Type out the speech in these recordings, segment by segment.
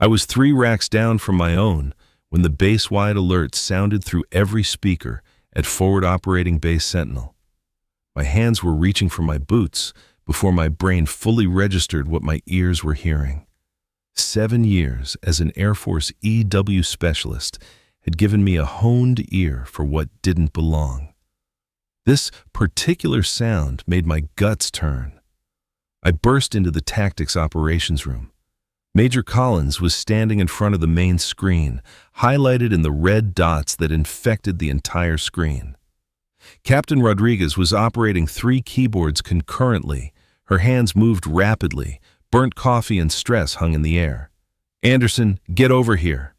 I was 3 racks down from my own when the base-wide alert sounded through every speaker at Forward Operating Base Sentinel. My hands were reaching for my boots before my brain fully registered what my ears were hearing. 7 years as an Air Force EW specialist had given me a honed ear for what didn't belong. This particular sound made my guts turn. I burst into the tactics operations room. Major Collins was standing in front of the main screen, highlighted in the red dots that infected the entire screen. Captain Rodriguez was operating 3 keyboards concurrently. Her hands moved rapidly. Burnt coffee and stress hung in the air. "Anderson, get over here."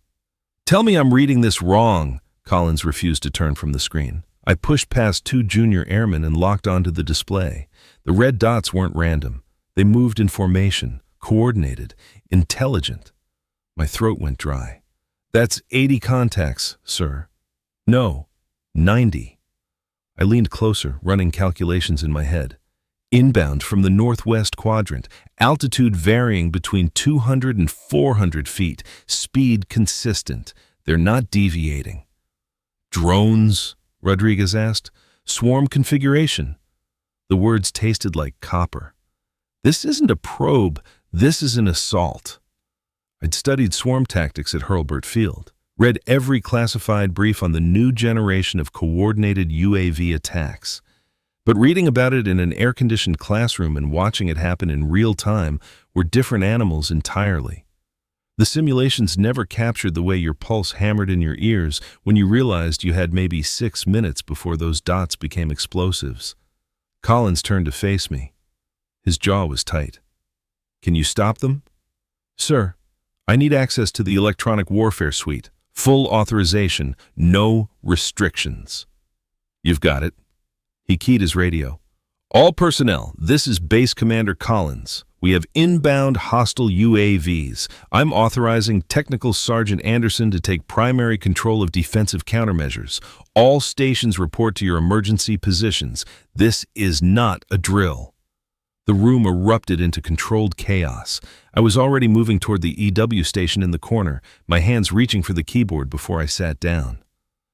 "Tell me I'm reading this wrong." Collins refused to turn from the screen. I pushed past 2 junior airmen and locked onto the display. The red dots weren't random. They moved in formation, coordinated, intelligent. My throat went dry. "That's 80 contacts, sir." "No, 90. I leaned closer, running calculations in my head. Inbound from the northwest quadrant, altitude varying between 200 and 400 feet, speed consistent. They're not deviating. "Drones?" Rodriguez asked. "Swarm configuration." The words tasted like copper. "This isn't a probe, this is an assault." I'd studied swarm tactics at Hurlburt Field, read every classified brief on the new generation of coordinated UAV attacks. But reading about it in an air-conditioned classroom and watching it happen in real time were different animals entirely. The simulations never captured the way your pulse hammered in your ears when you realized you had maybe 6 minutes before those dots became explosives. Collins turned to face me. His jaw was tight. "Can you stop them?" "Sir, I need access to the electronic warfare suite. Full authorization, no restrictions." "You've got it." He keyed his radio. "All personnel, this is Base Commander Collins. We have inbound hostile UAVs. I'm authorizing Technical Sergeant Anderson to take primary control of defensive countermeasures. All stations report to your emergency positions. This is not a drill." The room erupted into controlled chaos. I was already moving toward the EW station in the corner, my hands reaching for the keyboard before I sat down.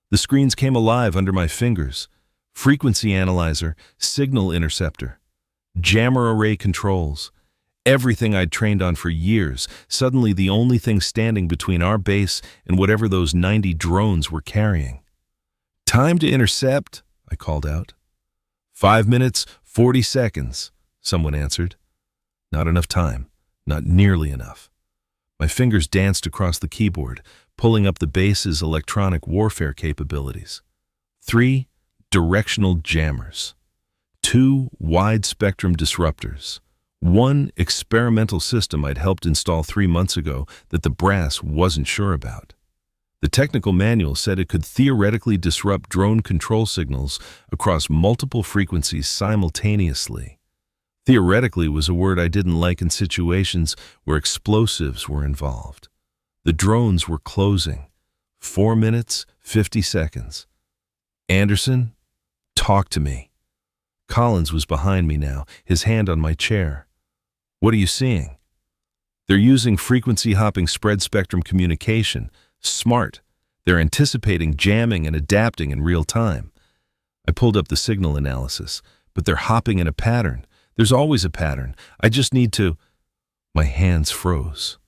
The screens came alive under my fingers. Frequency analyzer, signal interceptor, jammer array controls. Everything I'd trained on for years, suddenly the only thing standing between our base and whatever those 90 drones were carrying. "Time to intercept," I called out. 5 minutes, 40 seconds, someone answered. Not enough time, not nearly enough. My fingers danced across the keyboard, pulling up the base's electronic warfare capabilities. 3 directional jammers, 2 wide-spectrum disruptors, 1 experimental system I'd helped install 3 months ago that the brass wasn't sure about. The technical manual said it could theoretically disrupt drone control signals across multiple frequencies simultaneously. Theoretically was a word I didn't like in situations where explosives were involved. The drones were closing. 4 minutes, 50 seconds. "Anderson, talk to me." Collins was behind me now, his hand on my chair. "What are you seeing?" "They're using frequency-hopping spread-spectrum communication. Smart. They're anticipating jamming and adapting in real time." I pulled up the signal analysis. "But they're hopping in a pattern. There's always a pattern. I just need to—" My hands froze.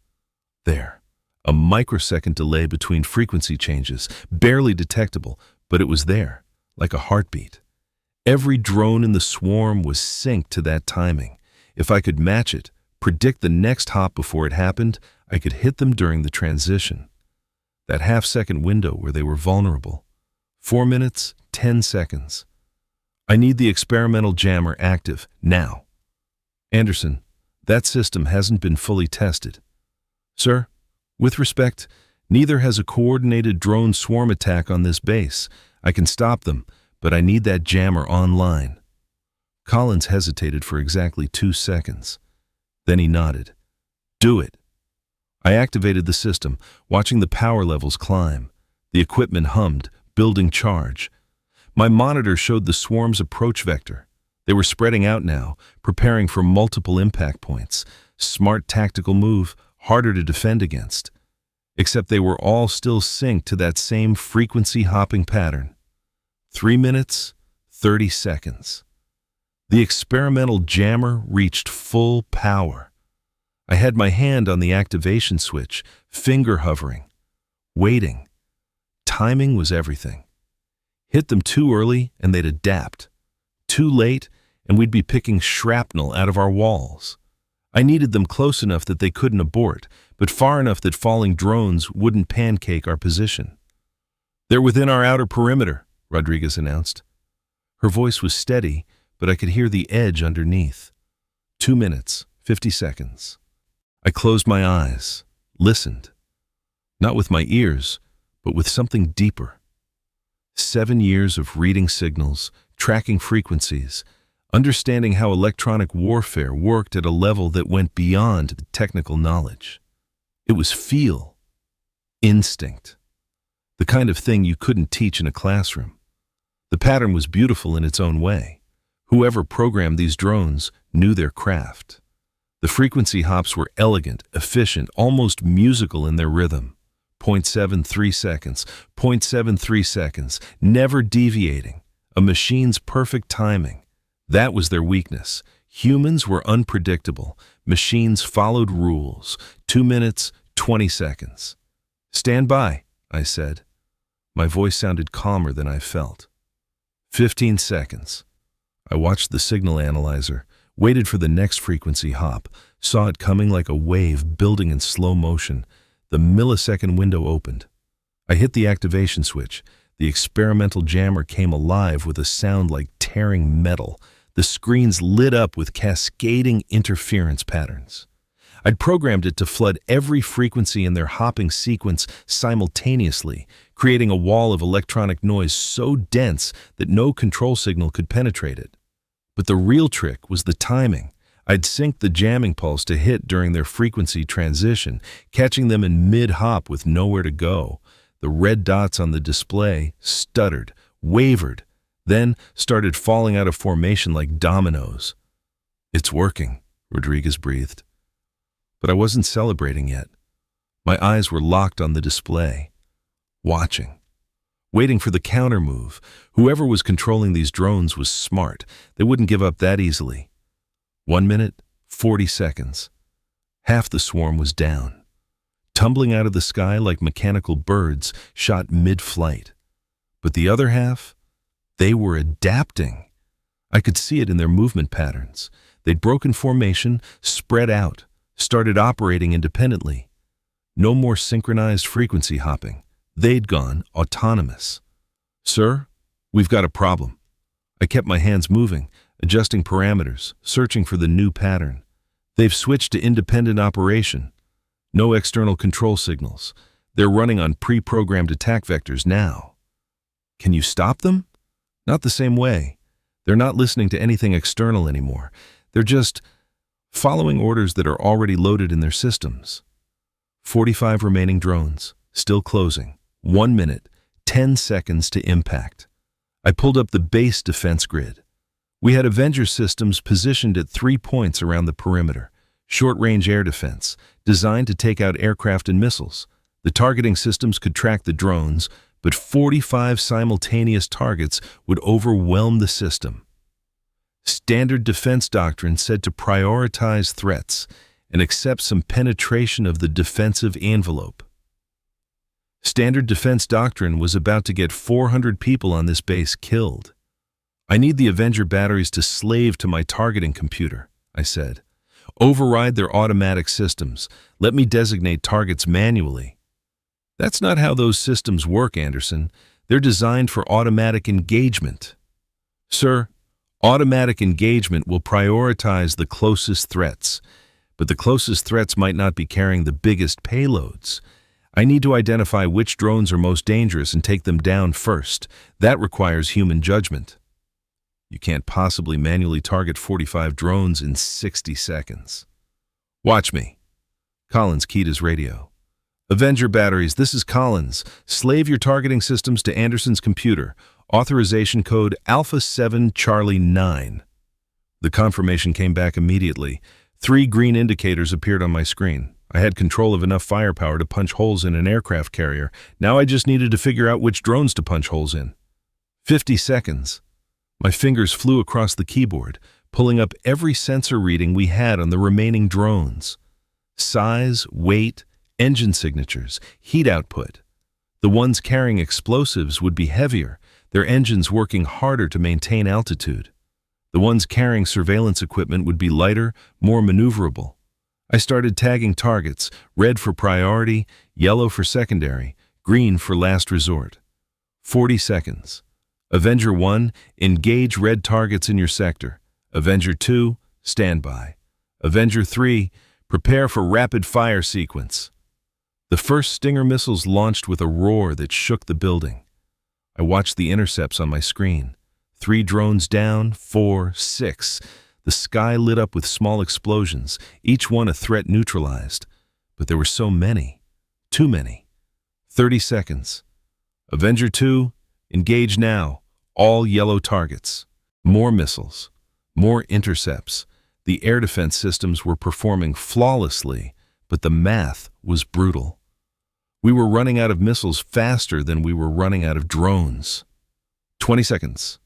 There. A microsecond delay between frequency changes, barely detectable, but it was there, like a heartbeat. Every drone in the swarm was synced to that timing. If I could match it, predict the next hop before it happened, I could hit them during the transition. That half-second window where they were vulnerable. 4 minutes, 10 seconds. "I need the experimental jammer active, now." "Anderson, that system hasn't been fully tested." "Sir, with respect, neither has a coordinated drone swarm attack on this base. I can stop them, but I need that jammer online." Collins hesitated for exactly 2 seconds. Then he nodded. "Do it." I activated the system, watching the power levels climb. The equipment hummed, building charge. My monitor showed the swarm's approach vector. They were spreading out now, preparing for multiple impact points. Smart tactical move, harder to defend against. Except they were all still synced to that same frequency hopping pattern. 3 minutes, 30 seconds. The experimental jammer reached full power. I had my hand on the activation switch, finger hovering, waiting. Timing was everything. Hit them too early and they'd adapt. Too late and we'd be picking shrapnel out of our walls. I needed them close enough that they couldn't abort, but far enough that falling drones wouldn't pancake our position. "They're within our outer perimeter," Rodriguez announced. Her voice was steady, but I could hear the edge underneath. 2 minutes, 50 seconds. I closed my eyes, listened. Not with my ears, but with something deeper. 7 years of reading signals, tracking frequencies, understanding how electronic warfare worked at a level that went beyond technical knowledge. It was feel, instinct, the kind of thing you couldn't teach in a classroom. The pattern was beautiful in its own way. Whoever programmed these drones knew their craft. The frequency hops were elegant, efficient, almost musical in their rhythm. 0.73 seconds, 0.73 seconds, never deviating. A machine's perfect timing. That was their weakness. Humans were unpredictable. Machines followed rules. 2 minutes, 20 seconds. "Stand by," I said. My voice sounded calmer than I felt. 15 seconds. I watched the signal analyzer, waited for the next frequency hop, saw it coming like a wave building in slow motion. The millisecond window opened. I hit the activation switch. The experimental jammer came alive with a sound like tearing metal. The screens lit up with cascading interference patterns. I'd programmed it to flood every frequency in their hopping sequence simultaneously, creating a wall of electronic noise so dense that no control signal could penetrate it. But the real trick was the timing. I'd synced the jamming pulse to hit during their frequency transition, catching them in mid-hop with nowhere to go. The red dots on the display stuttered, wavered, then started falling out of formation like dominoes. "It's working," Rodriguez breathed. But I wasn't celebrating yet. My eyes were locked on the display, watching, waiting for the counter move. Whoever was controlling these drones was smart. They wouldn't give up that easily. 1 minute, 40 seconds. Half the swarm was down, tumbling out of the sky like mechanical birds shot mid-flight. But the other half, they were adapting. I could see it in their movement patterns. They'd broken formation, spread out, started operating independently. No more synchronized frequency hopping. They'd gone autonomous. "Sir, we've got a problem." I kept my hands moving, adjusting parameters, searching for the new pattern. "They've switched to independent operation. No external control signals. They're running on pre-programmed attack vectors now." "Can you stop them?" "Not the same way. They're not listening to anything external anymore. They're just following orders that are already loaded in their systems." 45 remaining drones, still closing. 1 minute, 10 seconds to impact. I pulled up the base defense grid. We had Avenger systems positioned at 3 points around the perimeter. Short-range air defense, designed to take out aircraft and missiles. The targeting systems could track the drones, but 45 simultaneous targets would overwhelm the system. Standard defense doctrine said to prioritize threats and accept some penetration of the defensive envelope. Standard defense doctrine was about to get 400 people on this base killed. "I need the Avenger batteries to slave to my targeting computer," I said. "Override their automatic systems. Let me designate targets manually." "That's not how those systems work, Anderson. They're designed for automatic engagement." "Sir, automatic engagement will prioritize the closest threats, but the closest threats might not be carrying the biggest payloads. I need to identify which drones are most dangerous and take them down first. That requires human judgment." "You can't possibly manually target 45 drones in 60 seconds. "Watch me." Collins keyed his radio. "Avenger batteries, this is Collins. Slave your targeting systems to Anderson's computer. Authorization code Alpha 7 Charlie 9. The confirmation came back immediately. 3 green indicators appeared on my screen. I had control of enough firepower to punch holes in an aircraft carrier. Now I just needed to figure out which drones to punch holes in. 50 seconds. My fingers flew across the keyboard, pulling up every sensor reading we had on the remaining drones. Size, weight, engine signatures, heat output. The ones carrying explosives would be heavier, their engines working harder to maintain altitude. The ones carrying surveillance equipment would be lighter, more maneuverable. I started tagging targets, red for priority, yellow for secondary, green for last resort. 40 seconds. Avenger 1, engage red targets in your sector. Avenger 2, stand by. Avenger 3, prepare for rapid fire sequence. The first Stinger missiles launched with a roar that shook the building. I watched the intercepts on my screen. 3 drones down, 4, 6. The sky lit up with small explosions, each one a threat neutralized. But there were so many. Too many. 30 seconds. Avenger 2, engage now. All yellow targets. More missiles. More intercepts. The air defense systems were performing flawlessly, but the math was brutal. We were running out of missiles faster than we were running out of drones. 20 seconds.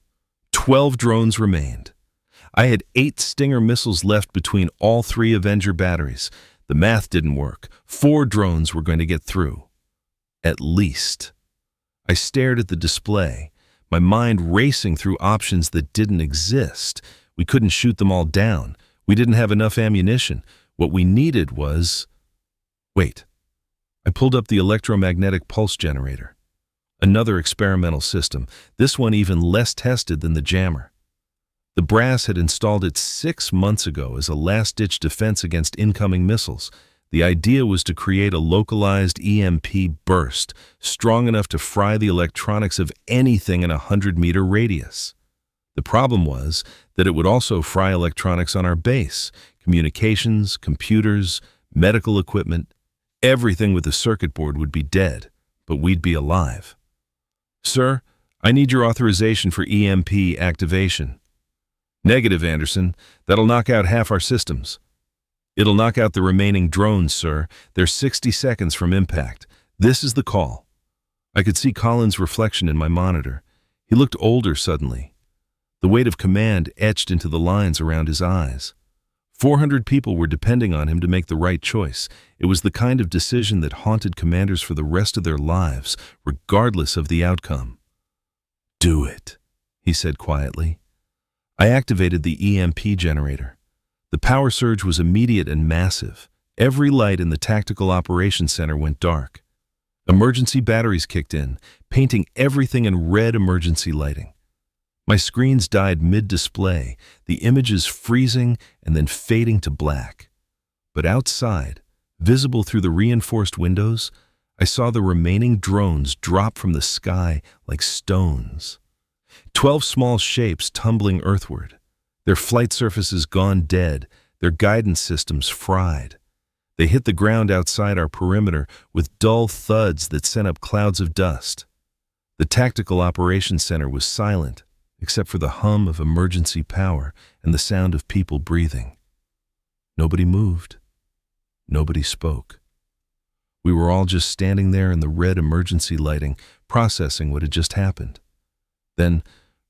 12 drones remained. I had 8 Stinger missiles left between all 3 Avenger batteries. The math didn't work. 4 drones were going to get through. At least. I stared at the display, my mind racing through options that didn't exist. We couldn't shoot them all down. We didn't have enough ammunition. What we needed was... Wait. I pulled up the electromagnetic pulse generator. Another experimental system, this one even less tested than the jammer. The brass had installed it 6 months ago as a last-ditch defense against incoming missiles. The idea was to create a localized EMP burst, strong enough to fry the electronics of anything in a 100-meter radius. The problem was that it would also fry electronics on our base, communications, computers, medical equipment. Everything with a circuit board would be dead, but we'd be alive. Sir, I need your authorization for EMP activation. Negative, Anderson. That'll knock out half our systems. It'll knock out the remaining drones, sir. They're 60 seconds from impact. This is the call. I could see Colin's reflection in my monitor. He looked older suddenly. The weight of command etched into the lines around his eyes. 400 people were depending on him to make the right choice. It was the kind of decision that haunted commanders for the rest of their lives, regardless of the outcome. Do it, he said quietly. I activated the EMP generator. The power surge was immediate and massive. Every light in the Tactical Operations Center went dark. Emergency batteries kicked in, painting everything in red emergency lighting. My screens died mid-display, the images freezing and then fading to black. But outside, visible through the reinforced windows, I saw the remaining drones drop from the sky like stones. 12 small shapes tumbling earthward, their flight surfaces gone dead, their guidance systems fried. They hit the ground outside our perimeter with dull thuds that sent up clouds of dust. The Tactical Operations Center was silent, except for the hum of emergency power and the sound of people breathing. Nobody moved. Nobody spoke. We were all just standing there in the red emergency lighting, processing what had just happened. Then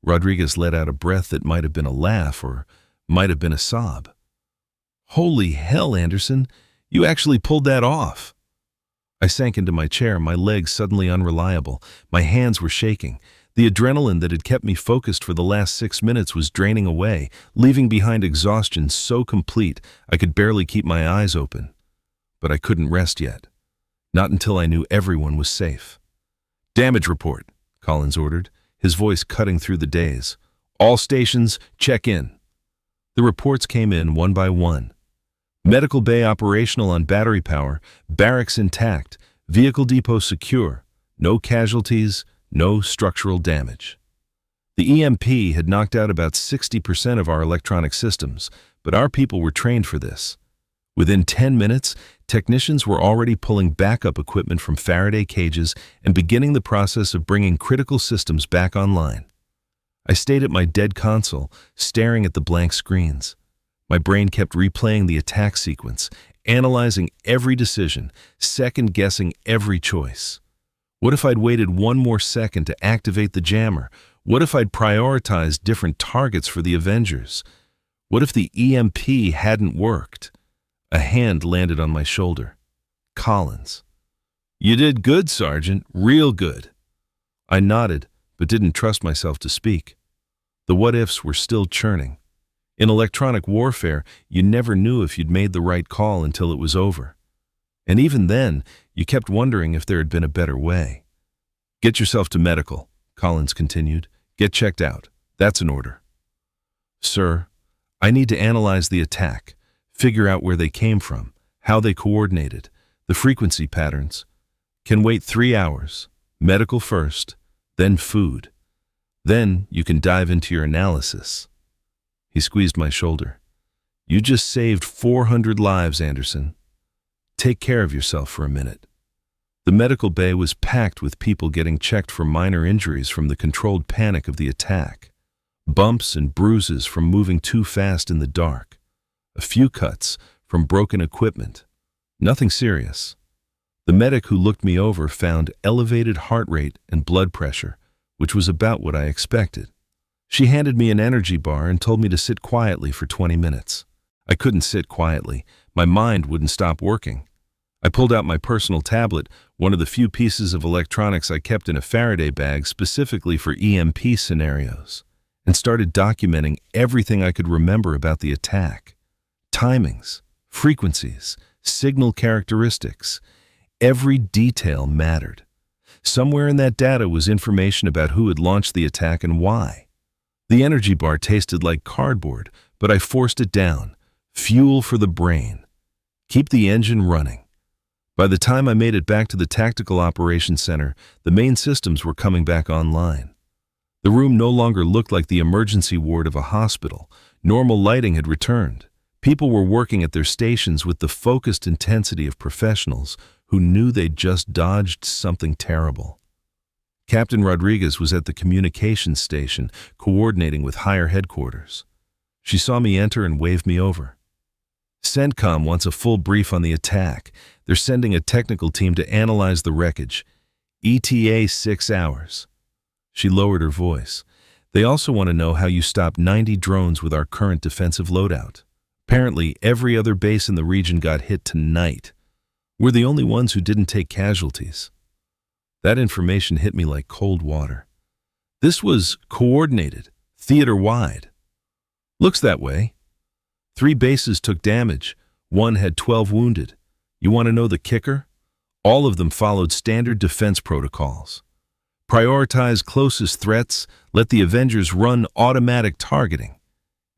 Rodriguez let out a breath that might have been a laugh or might have been a sob. Holy hell, Anderson, you actually pulled that off. I sank into my chair, my legs suddenly unreliable. My hands were shaking. The adrenaline that had kept me focused for the last 6 minutes was draining away, leaving behind exhaustion so complete I could barely keep my eyes open. But I couldn't rest yet. Not until I knew everyone was safe. Damage report, Collins ordered, his voice cutting through the daze. All stations, check in. The reports came in one by one. Medical bay operational on battery power, barracks intact, vehicle depot secure, no casualties, no structural damage. The EMP had knocked out about 60% of our electronic systems, but our people were trained for this. Within 10 minutes, technicians were already pulling backup equipment from Faraday cages and beginning the process of bringing critical systems back online. I stayed at my dead console, staring at the blank screens. My brain kept replaying the attack sequence. analyzing every decision, second-guessing every choice. What if I'd waited one more second to activate the jammer? What if I'd prioritized different targets for the Avengers? What if the EMP hadn't worked? A hand landed on my shoulder. Collins. "You did good, Sergeant, real good." I nodded, but didn't trust myself to speak. The what-ifs were still churning. In electronic warfare, you never knew if you'd made the right call until it was over. And even then, you kept wondering if there had been a better way. "Get yourself to medical," Collins continued. "Get checked out. That's an order." "Sir, I need to analyze the attack, figure out where they came from, how they coordinated, the frequency patterns. Can wait 3 hours. Medical first, then food. Then you can dive into your analysis." He squeezed my shoulder. "You just saved 400 lives, Anderson. Take care of yourself for a minute." The medical bay was packed with people getting checked for minor injuries from the controlled panic of the attack. Bumps and bruises from moving too fast in the dark. A few cuts from broken equipment. Nothing serious. The medic who looked me over found elevated heart rate and blood pressure, which was about what I expected. She handed me an energy bar and told me to sit quietly for 20 minutes. I couldn't sit quietly. My mind wouldn't stop working. I pulled out my personal tablet, one of the few pieces of electronics I kept in a Faraday bag specifically for EMP scenarios, and started documenting everything I could remember about the attack. Timings, frequencies, signal characteristics. Every detail mattered. Somewhere in that data was information about who had launched the attack and why. The energy bar tasted like cardboard, but I forced it down. Fuel for the brain. Keep the engine running. By the time I made it back to the Tactical Operations Center, the main systems were coming back online. The room no longer looked like the emergency ward of a hospital. Normal lighting had returned. People were working at their stations with the focused intensity of professionals who knew they'd just dodged something terrible. Captain Rodriguez was at the communications station, coordinating with higher headquarters. She saw me enter and waved me over. "CENTCOM wants a full brief on the attack. They're sending a technical team to analyze the wreckage. ETA 6 hours. She lowered her voice. "They also want to know how you stopped 90 drones with our current defensive loadout. Apparently, every other base in the region got hit tonight. We're the only ones who didn't take casualties." That information hit me like cold water. This was coordinated, theater-wide. "Looks that way. 3 bases took damage. 1 had 12 wounded. You want to know the kicker? All of them followed standard defense protocols. Prioritize closest threats, let the Avengers run automatic targeting.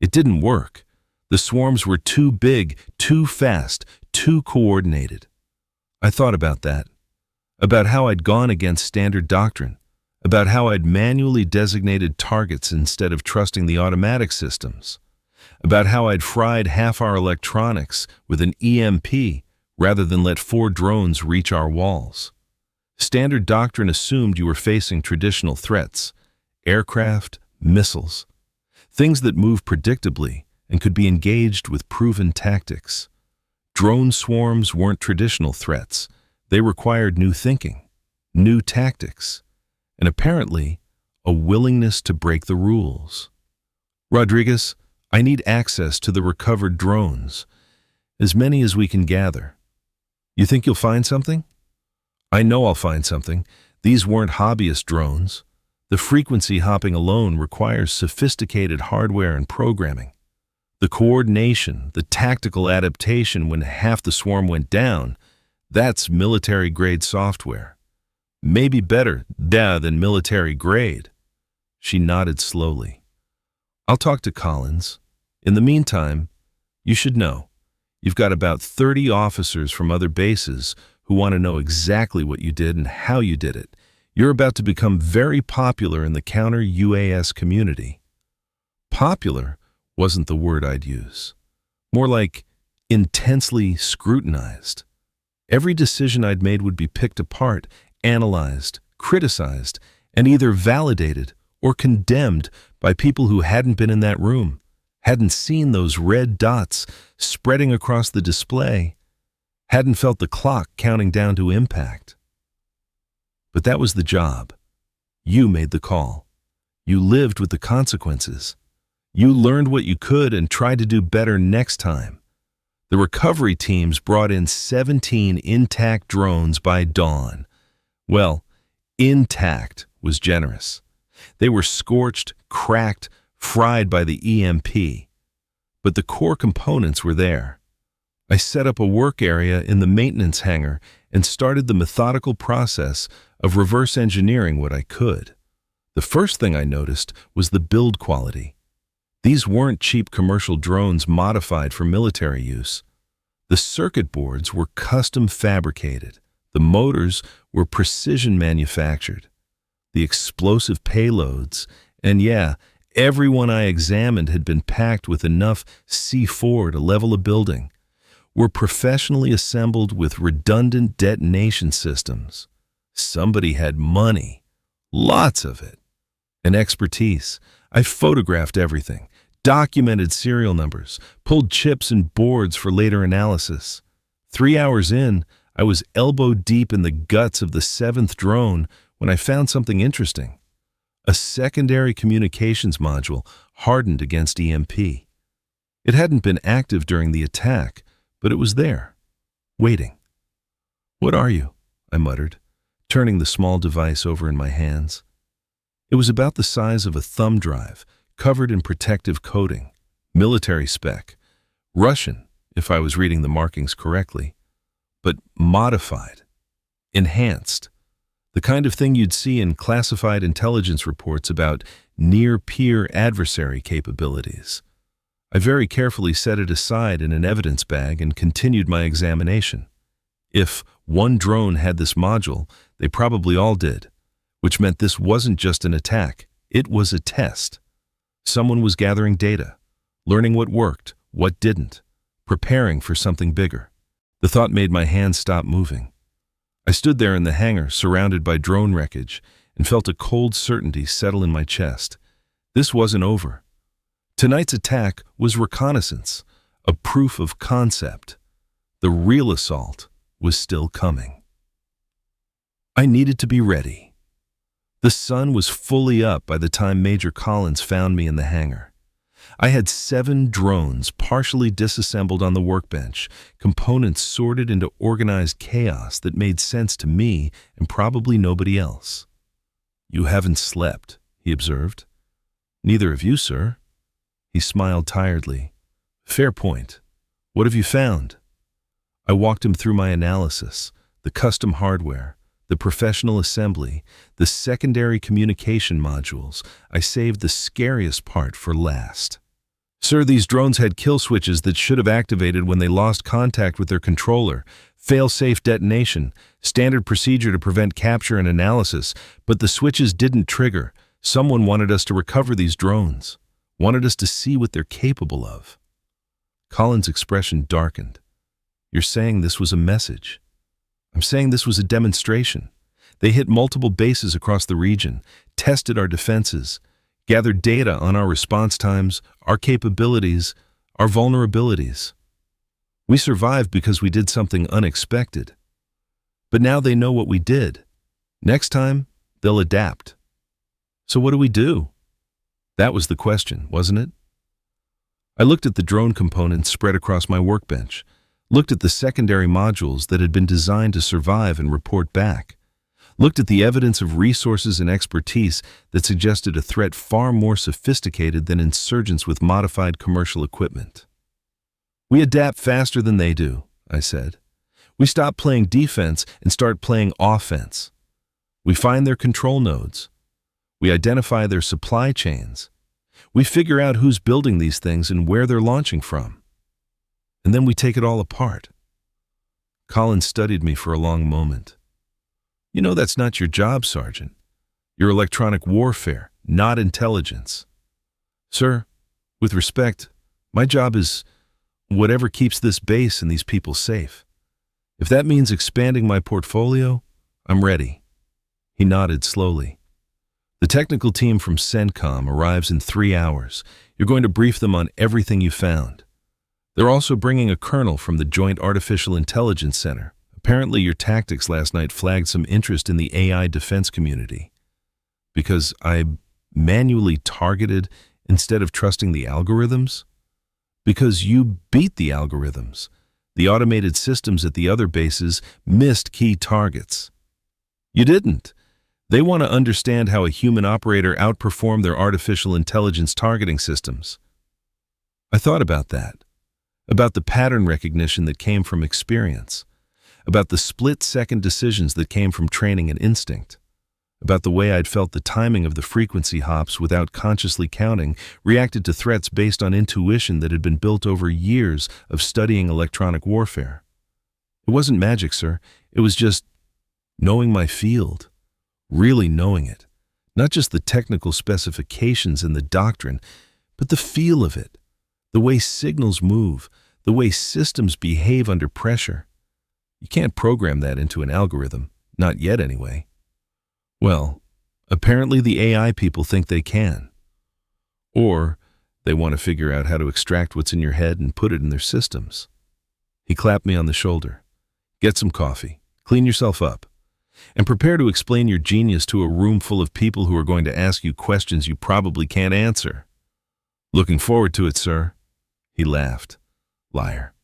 It didn't work. The swarms were too big, too fast, too coordinated." I thought about that. About how I'd gone against standard doctrine. About how I'd manually designated targets instead of trusting the automatic systems. About how I'd fried half our electronics with an EMP rather than let 4 drones reach our walls. Standard doctrine assumed you were facing traditional threats, aircraft, missiles, things that move predictably and could be engaged with proven tactics. Drone swarms weren't traditional threats. They required new thinking, new tactics, and apparently a willingness to break the rules. "Rodriguez, I need access to the recovered drones, as many as we can gather. You think you'll find something?" "I know I'll find something. These weren't hobbyist drones. The frequency hopping alone requires sophisticated hardware and programming. The coordination, the tactical adaptation when half the swarm went down, that's military-grade software. Maybe better than military-grade." She nodded slowly. "I'll talk to Collins. In the meantime, you should know, you've got about 30 officers from other bases who want to know exactly what you did and how you did it. You're about to become very popular in the counter-UAS community." Popular wasn't the word I'd use. More like intensely scrutinized. Every decision I'd made would be picked apart, analyzed, criticized, and either validated or condemned by people who hadn't been in that room, hadn't seen those red dots spreading across the display, Hadn't felt the clock counting down to impact. But that was the job. You made the call. You lived with the consequences. You learned what you could and tried to do better next time. The recovery teams brought in 17 intact drones by dawn. Well, intact was generous. They were scorched, cracked, fried by the EMP. But the core components were there. I set up a work area in the maintenance hangar and started the methodical process of reverse engineering what I could. The first thing I noticed was the build quality. These weren't cheap commercial drones modified for military use. The circuit boards were custom fabricated. The motors were precision manufactured. The explosive payloads, and yeah, every one I examined had been packed with enough C4 to level a building, were professionally assembled with redundant detonation systems. Somebody had money, lots of it, and expertise. I photographed everything, documented serial numbers, pulled chips and boards for later analysis. 3 hours in, I was elbow deep in the guts of the 7th drone when I found something interesting. A secondary communications module hardened against EMP. It hadn't been active during the attack, but it was there, waiting. "What are you?" I muttered, turning the small device over in my hands. It was about the size of a thumb drive, covered in protective coating, military spec, Russian, if I was reading the markings correctly, but modified, enhanced, the kind of thing you'd see in classified intelligence reports about near-peer adversary capabilities. I very carefully set it aside in an evidence bag and continued my examination. If one drone had this module, they probably all did, which meant this wasn't just an attack, it was a test. Someone was gathering data, learning what worked, what didn't, preparing for something bigger. The thought made my hands stop moving. I stood there in the hangar, surrounded by drone wreckage, and felt a cold certainty settle in my chest. This wasn't over. Tonight's attack was reconnaissance, a proof of concept. The real assault was still coming. I needed to be ready. The sun was fully up by the time Major Collins found me in the hangar. I had 7 drones partially disassembled on the workbench, components sorted into organized chaos that made sense to me and probably nobody else. "You haven't slept," he observed. "Neither have you, sir." He smiled tiredly. "Fair point. What have you found?" I walked him through my analysis, the custom hardware, the professional assembly, the secondary communication modules. I saved the scariest part for last. "Sir, these drones had kill switches that should have activated when they lost contact with their controller. Fail-safe detonation, standard procedure to prevent capture and analysis, but the switches didn't trigger. Someone wanted us to recover these drones, wanted us to see what they're capable of." Colin's expression darkened. "You're saying this was a message?" "I'm saying this was a demonstration. They hit multiple bases across the region, tested our defenses, gathered data on our response times, our capabilities, our vulnerabilities. We survived because we did something unexpected. But now they know what we did. Next time, they'll adapt. So what do we do?" That was the question, wasn't it? I looked at the drone components spread across my workbench, looked at the secondary modules that had been designed to survive and report back, looked at the evidence of resources and expertise that suggested a threat far more sophisticated than insurgents with modified commercial equipment. "We adapt faster than they do," I said. "We stop playing defense and start playing offense. We find their control nodes. We identify their supply chains. We figure out who's building these things and where they're launching from. And then we take it all apart." Colin studied me for a long moment. "You know that's not your job, Sergeant. You're electronic warfare, not intelligence." "Sir, with respect, my job is whatever keeps this base and these people safe. If that means expanding my portfolio, I'm ready." He nodded slowly. "The technical team from CENTCOM arrives in 3 hours. You're going to brief them on everything you found. They're also bringing a colonel from the Joint Artificial Intelligence Center. Apparently your tactics last night flagged some interest in the AI defense community. Because I manually targeted instead of trusting the algorithms? Because you beat the algorithms. The automated systems at the other bases missed key targets. You didn't. They want to understand how a human operator outperformed their artificial intelligence targeting systems. I thought about that. About the pattern recognition that came from experience. About the split-second decisions that came from training and instinct. About the way I'd felt the timing of the frequency hops without consciously counting, reacted to threats based on intuition that had been built over years of studying electronic warfare. It wasn't magic, sir. It was just knowing my field. Really knowing it. Not just the technical specifications and the doctrine, but the feel of it. The way signals move, the way systems behave under pressure. You can't program that into an algorithm, not yet anyway. Well, apparently the AI people think they can. Or they want to figure out how to extract what's in your head and put it in their systems. He clapped me on the shoulder. Get some coffee, clean yourself up, and prepare to explain your genius to a room full of people who are going to ask you questions you probably can't answer. Looking forward to it, sir. He laughed. Liar.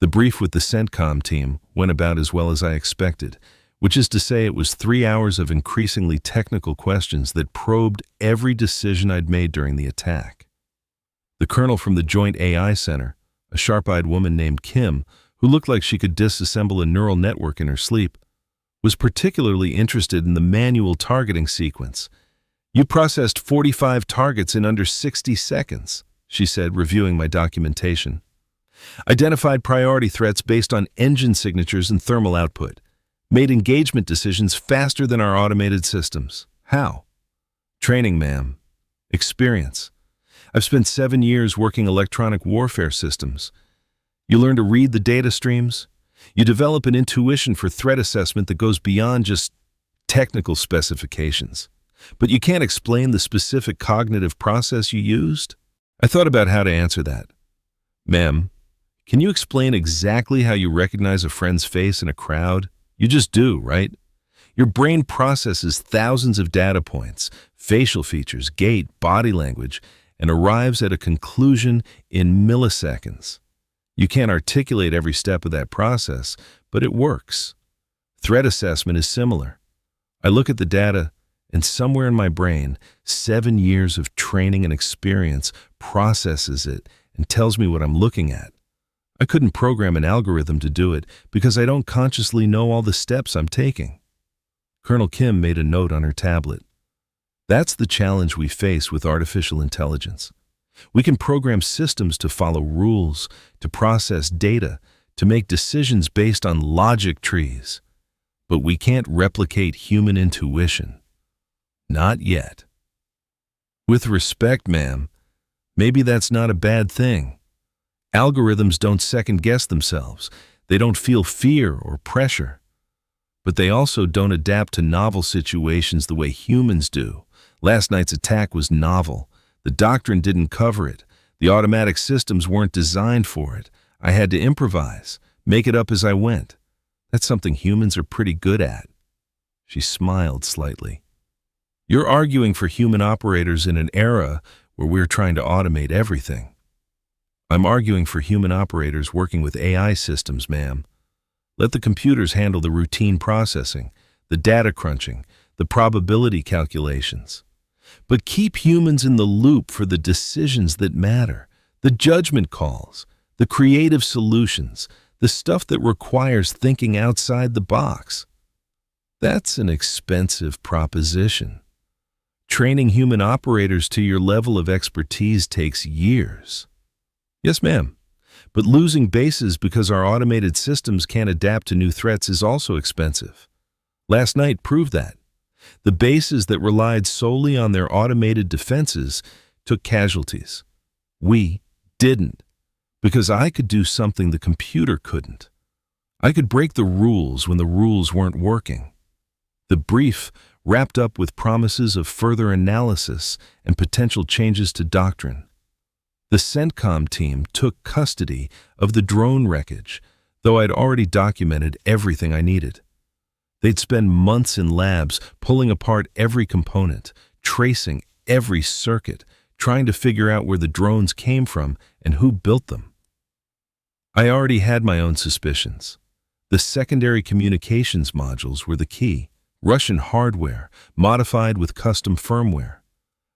The brief with the CENTCOM team went about as well as I expected, which is to say it was 3 hours of increasingly technical questions that probed every decision I'd made during the attack. The colonel from the Joint AI Center, a sharp-eyed woman named Kim, who looked like she could disassemble a neural network in her sleep, was particularly interested in the manual targeting sequence. You processed 45 targets in under 60 seconds, she said, reviewing my documentation. Identified priority threats based on engine signatures and thermal output. Made engagement decisions faster than our automated systems. How? Training, ma'am. Experience. I've spent 7 years working electronic warfare systems. You learn to read the data streams. You develop an intuition for threat assessment that goes beyond just technical specifications. But you can't explain the specific cognitive process you used? I thought about how to answer that. Ma'am, can you explain exactly how you recognize a friend's face in a crowd? You just do, right? Your brain processes thousands of data points, facial features, gait, body language, and arrives at a conclusion in milliseconds. You can't articulate every step of that process, but it works. Threat assessment is similar. I look at the data, and somewhere in my brain, 7 years of training and experience processes it and tells me what I'm looking at. I couldn't program an algorithm to do it because I don't consciously know all the steps I'm taking. Colonel Kim made a note on her tablet. That's the challenge we face with artificial intelligence. We can program systems to follow rules, to process data, to make decisions based on logic trees. But we can't replicate human intuition. Not yet. With respect, ma'am, maybe that's not a bad thing. Algorithms don't second-guess themselves. They don't feel fear or pressure. But they also don't adapt to novel situations the way humans do. Last night's attack was novel. The doctrine didn't cover it. The automatic systems weren't designed for it. I had to improvise, make it up as I went. That's something humans are pretty good at. She smiled slightly. You're arguing for human operators in an era where we're trying to automate everything. I'm arguing for human operators working with AI systems, ma'am. Let the computers handle the routine processing, the data crunching, the probability calculations. But keep humans in the loop for the decisions that matter, the judgment calls, the creative solutions, the stuff that requires thinking outside the box. That's an expensive proposition. Training human operators to your level of expertise takes years. Yes, ma'am. But losing bases because our automated systems can't adapt to new threats is also expensive. Last night proved that. The bases that relied solely on their automated defenses took casualties. We didn't, because I could do something the computer couldn't. I could break the rules when the rules weren't working. The brief wrapped up with promises of further analysis and potential changes to doctrine. The CENTCOM team took custody of the drone wreckage, though I'd already documented everything I needed. They'd spend months in labs pulling apart every component, tracing every circuit, trying to figure out where the drones came from and who built them. I already had my own suspicions. The secondary communications modules were the key, Russian hardware, modified with custom firmware.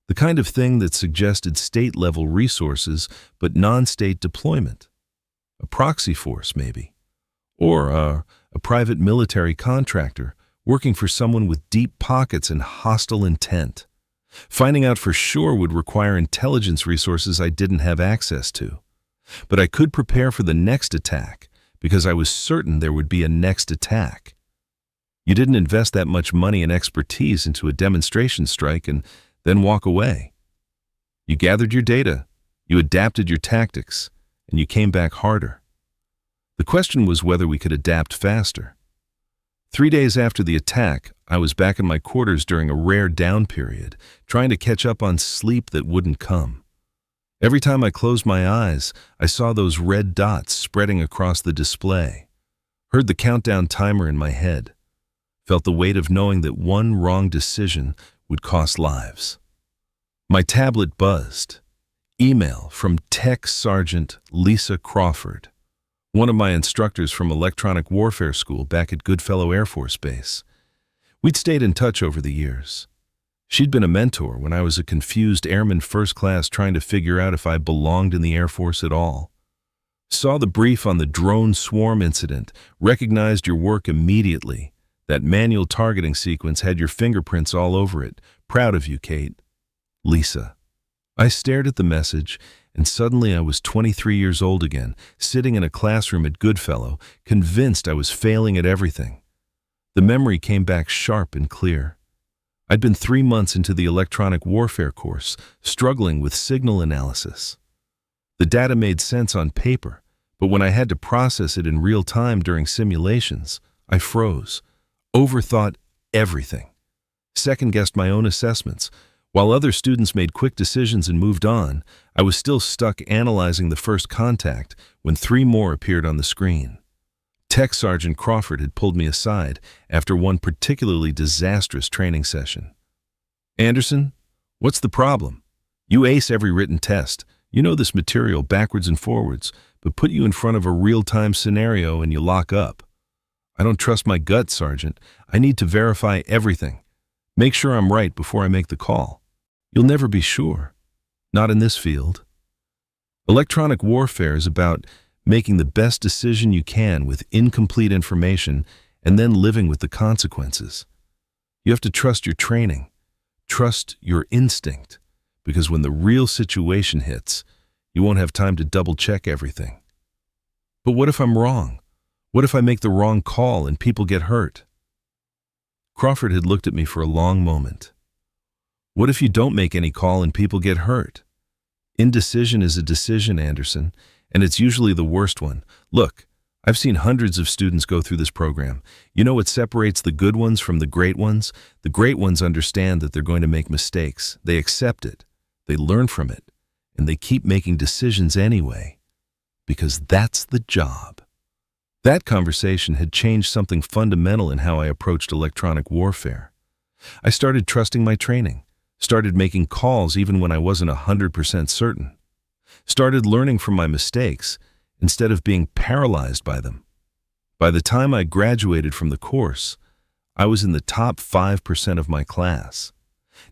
The kind of thing that suggested state-level resources but non-state deployment. A proxy force, maybe. Or a private military contractor working for someone with deep pockets and hostile intent. Finding out for sure would require intelligence resources I didn't have access to. But I could prepare for the next attack because I was certain there would be a next attack. You didn't invest that much money and expertise into a demonstration strike and then walk away. You gathered your data, you adapted your tactics, and you came back harder. The question was whether we could adapt faster. 3 days after the attack, I was back in my quarters during a rare down period, trying to catch up on sleep that wouldn't come. Every time I closed my eyes, I saw those red dots spreading across the display, heard the countdown timer in my head, felt the weight of knowing that one wrong decision would cost lives. My tablet buzzed. Email from Tech Sergeant Lisa Crawford, one of my instructors from electronic warfare school back at Goodfellow Air Force Base. We'd stayed in touch over the years. She'd been a mentor when I was a confused airman first class trying to figure out if I belonged in the Air Force at all. Saw the brief on the drone swarm incident, recognized your work immediately. That manual targeting sequence had your fingerprints all over it. Proud of you, Kate. Lisa. I stared at the message, and suddenly I was 23 years old again, sitting in a classroom at Goodfellow, convinced I was failing at everything. The memory came back sharp and clear. I'd been 3 months into the electronic warfare course, struggling with signal analysis. The data made sense on paper, but when I had to process it in real time during simulations, I froze, overthought everything, second-guessed my own assessments. While other students made quick decisions and moved on, I was still stuck analyzing the first contact when 3 more appeared on the screen. Tech Sergeant Crawford had pulled me aside after one particularly disastrous training session. Anderson, what's the problem? You ace every written test. You know this material backwards and forwards, but put you in front of a real-time scenario and you lock up. I don't trust my gut, Sergeant. I need to verify everything. Make sure I'm right before I make the call. You'll never be sure. Not in this field. Electronic warfare is about making the best decision you can with incomplete information and then living with the consequences. You have to trust your training, trust your instinct, because when the real situation hits, you won't have time to double-check everything. But what if I'm wrong? What if I make the wrong call and people get hurt? Crawford had looked at me for a long moment. What if you don't make any call and people get hurt? Indecision is a decision, Anderson, and it's usually the worst one. Look, I've seen hundreds of students go through this program. You know what separates the good ones from the great ones? The great ones understand that they're going to make mistakes. They accept it. They learn from it. And they keep making decisions anyway. Because that's the job. That conversation had changed something fundamental in how I approached electronic warfare. I started trusting my training. Started making calls even when I wasn't 100% certain. Started learning from my mistakes instead of being paralyzed by them. By the time I graduated from the course, I was in the top 5% of my class.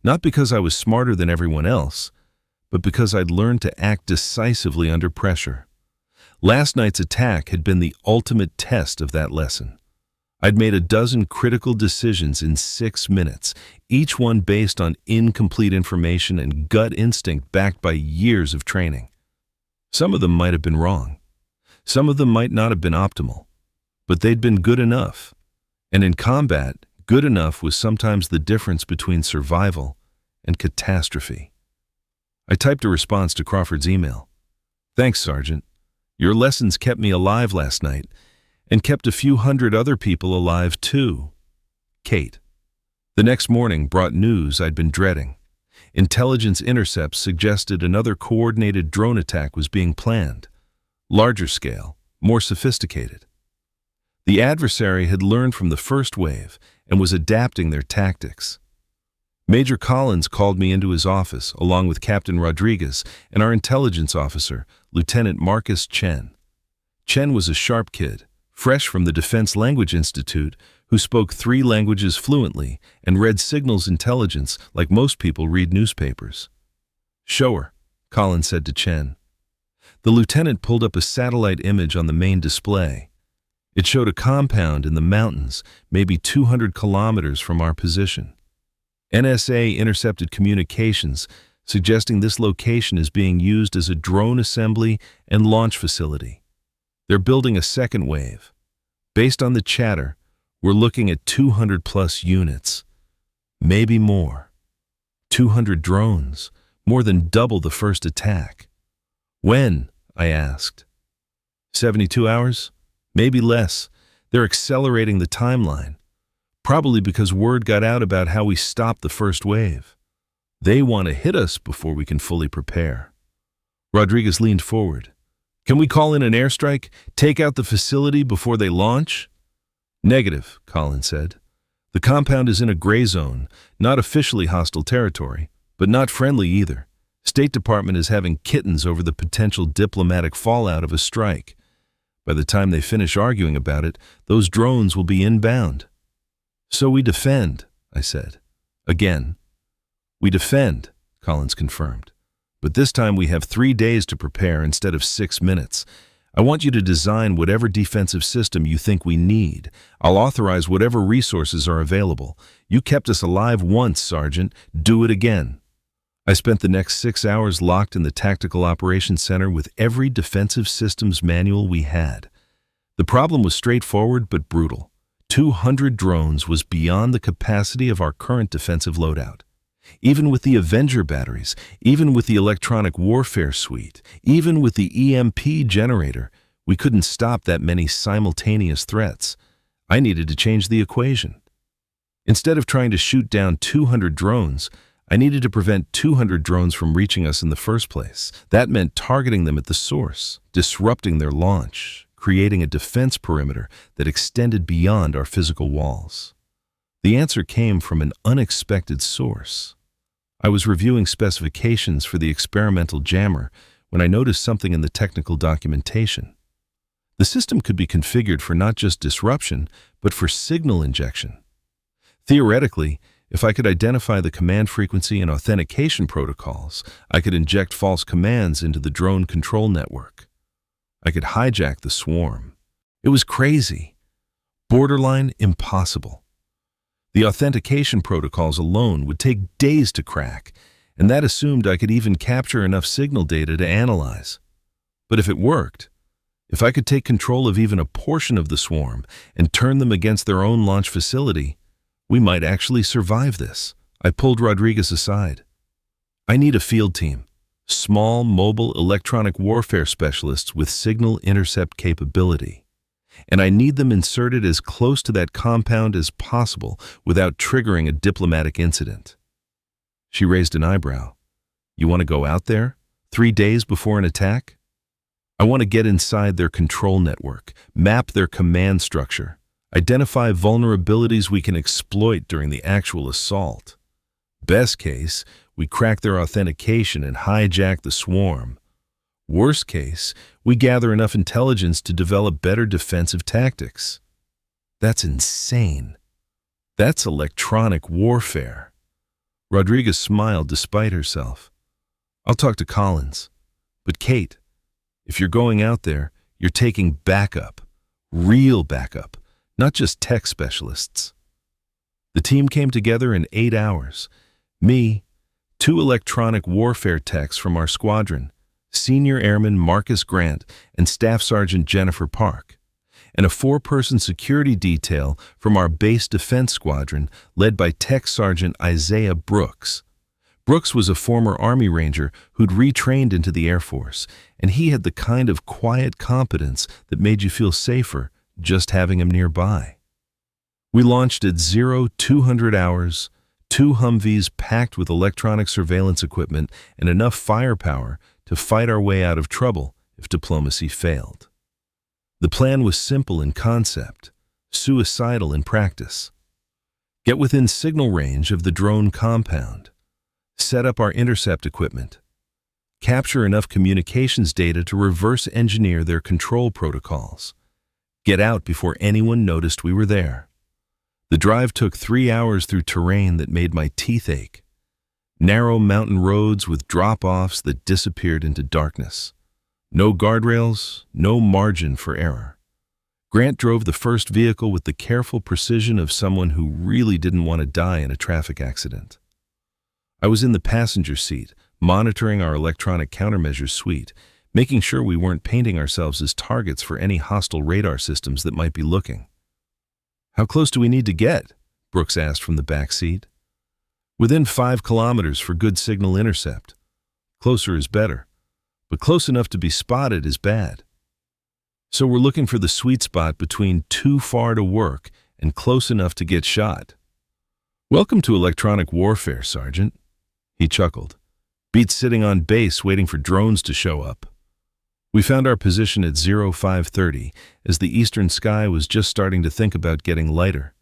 Not because I was smarter than everyone else, but because I'd learned to act decisively under pressure. Last night's attack had been the ultimate test of that lesson. I'd made a dozen critical decisions in 6 minutes, each one based on incomplete information and gut instinct backed by years of training. Some of them might have been wrong. Some of them might not have been optimal. But they'd been good enough. And in combat, good enough was sometimes the difference between survival and catastrophe. I typed a response to Crawford's email. Thanks, Sergeant. Your lessons kept me alive last night and kept a few hundred other people alive too. Kate. The next morning brought news I'd been dreading. Intelligence intercepts suggested another coordinated drone attack was being planned, larger scale, more sophisticated. The adversary had learned from the first wave and was adapting their tactics. Major Collins called me into his office, along with Captain Rodriguez and our intelligence officer, Lieutenant Marcus Chen. Chen was a sharp kid, fresh from the Defense Language Institute, who spoke 3 languages fluently and read signals intelligence like most people read newspapers. "Show her," Collins said to Chen. The lieutenant pulled up a satellite image on the main display. It showed a compound in the mountains, maybe 200 kilometers from our position. NSA intercepted communications, suggesting this location is being used as a drone assembly and launch facility. They're building a second wave. Based on the chatter, we're looking at 200-plus units, maybe more. 200 drones, more than double the first attack. When? I asked. 72 hours? Maybe less. They're accelerating the timeline, probably because word got out about how we stopped the first wave. They want to hit us before we can fully prepare. Rodriguez leaned forward. "Can we call in an airstrike? Take out the facility before they launch?" "Negative," Collins said. "The compound is in a gray zone, not officially hostile territory, but not friendly either. State Department is having kittens over the potential diplomatic fallout of a strike. By the time they finish arguing about it, those drones will be inbound." "So we defend," I said. "Again." "We defend," Collins confirmed. "But this time we have 3 days to prepare instead of 6 minutes. I want you to design whatever defensive system you think we need. I'll authorize whatever resources are available. You kept us alive once, Sergeant. Do it again." I spent the next 6 hours locked in the Tactical Operations Center with every defensive systems manual we had. The problem was straightforward but brutal. 200 drones was beyond the capacity of our current defensive loadout. Even with the Avenger batteries, even with the electronic warfare suite, even with the EMP generator, we couldn't stop that many simultaneous threats. I needed to change the equation. Instead of trying to shoot down 200 drones, I needed to prevent 200 drones from reaching us in the first place. That meant targeting them at the source, disrupting their launch, creating a defense perimeter that extended beyond our physical walls. The answer came from an unexpected source. I was reviewing specifications for the experimental jammer when I noticed something in the technical documentation. The system could be configured for not just disruption, but for signal injection. Theoretically, if I could identify the command frequency and authentication protocols, I could inject false commands into the drone control network. I could hijack the swarm. It was crazy, borderline impossible. The authentication protocols alone would take days to crack, and that assumed I could even capture enough signal data to analyze. But if it worked, if I could take control of even a portion of the swarm and turn them against their own launch facility, we might actually survive this. I pulled Rodriguez aside. "I need a field team, small, mobile electronic warfare specialists with signal intercept capability. And I need them inserted as close to that compound as possible without triggering a diplomatic incident." She raised an eyebrow. "You want to go out there, 3 days before an attack?" "I want to get inside their control network, map their command structure, identify vulnerabilities we can exploit during the actual assault. Best case, we crack their authentication and hijack the swarm. Worst case, we gather enough intelligence to develop better defensive tactics." That's insane. That's electronic warfare. Rodriguez smiled despite herself. "I'll talk to Collins. But Kate, if you're going out there, you're taking backup, real backup, not just tech specialists." The team came together in 8 hours. Me, 2 electronic warfare techs from our squadron, Senior Airman Marcus Grant and Staff Sergeant Jennifer Park, and a 4-person security detail from our base defense squadron led by Tech Sergeant Isaiah Brooks. Brooks was a former Army Ranger who'd retrained into the Air Force, and he had the kind of quiet competence that made you feel safer just having him nearby. We launched at 0200 hours, Two Humvees packed with electronic surveillance equipment and enough firepower to fight our way out of trouble if diplomacy failed. The plan was simple in concept, suicidal in practice. Get within signal range of the drone compound. Set up our intercept equipment. Capture enough communications data to reverse engineer their control protocols. Get out before anyone noticed we were there. The drive took 3 hours through terrain that made my teeth ache. Narrow mountain roads with drop-offs that disappeared into darkness. No guardrails, no margin for error. Grant drove the first vehicle with the careful precision of someone who really didn't want to die in a traffic accident. I was in the passenger seat, monitoring our electronic countermeasures suite, making sure we weren't painting ourselves as targets for any hostile radar systems that might be looking. "How close do we need to get?" Brooks asked from the back seat. "Within 5 kilometers for good signal intercept. Closer is better, but close enough to be spotted is bad. So we're looking for the sweet spot between too far to work and close enough to get shot." "Welcome to electronic warfare, Sergeant," he chuckled. "Beats sitting on base waiting for drones to show up." We found our position at 0530 as the eastern sky was just starting to think about getting lighter.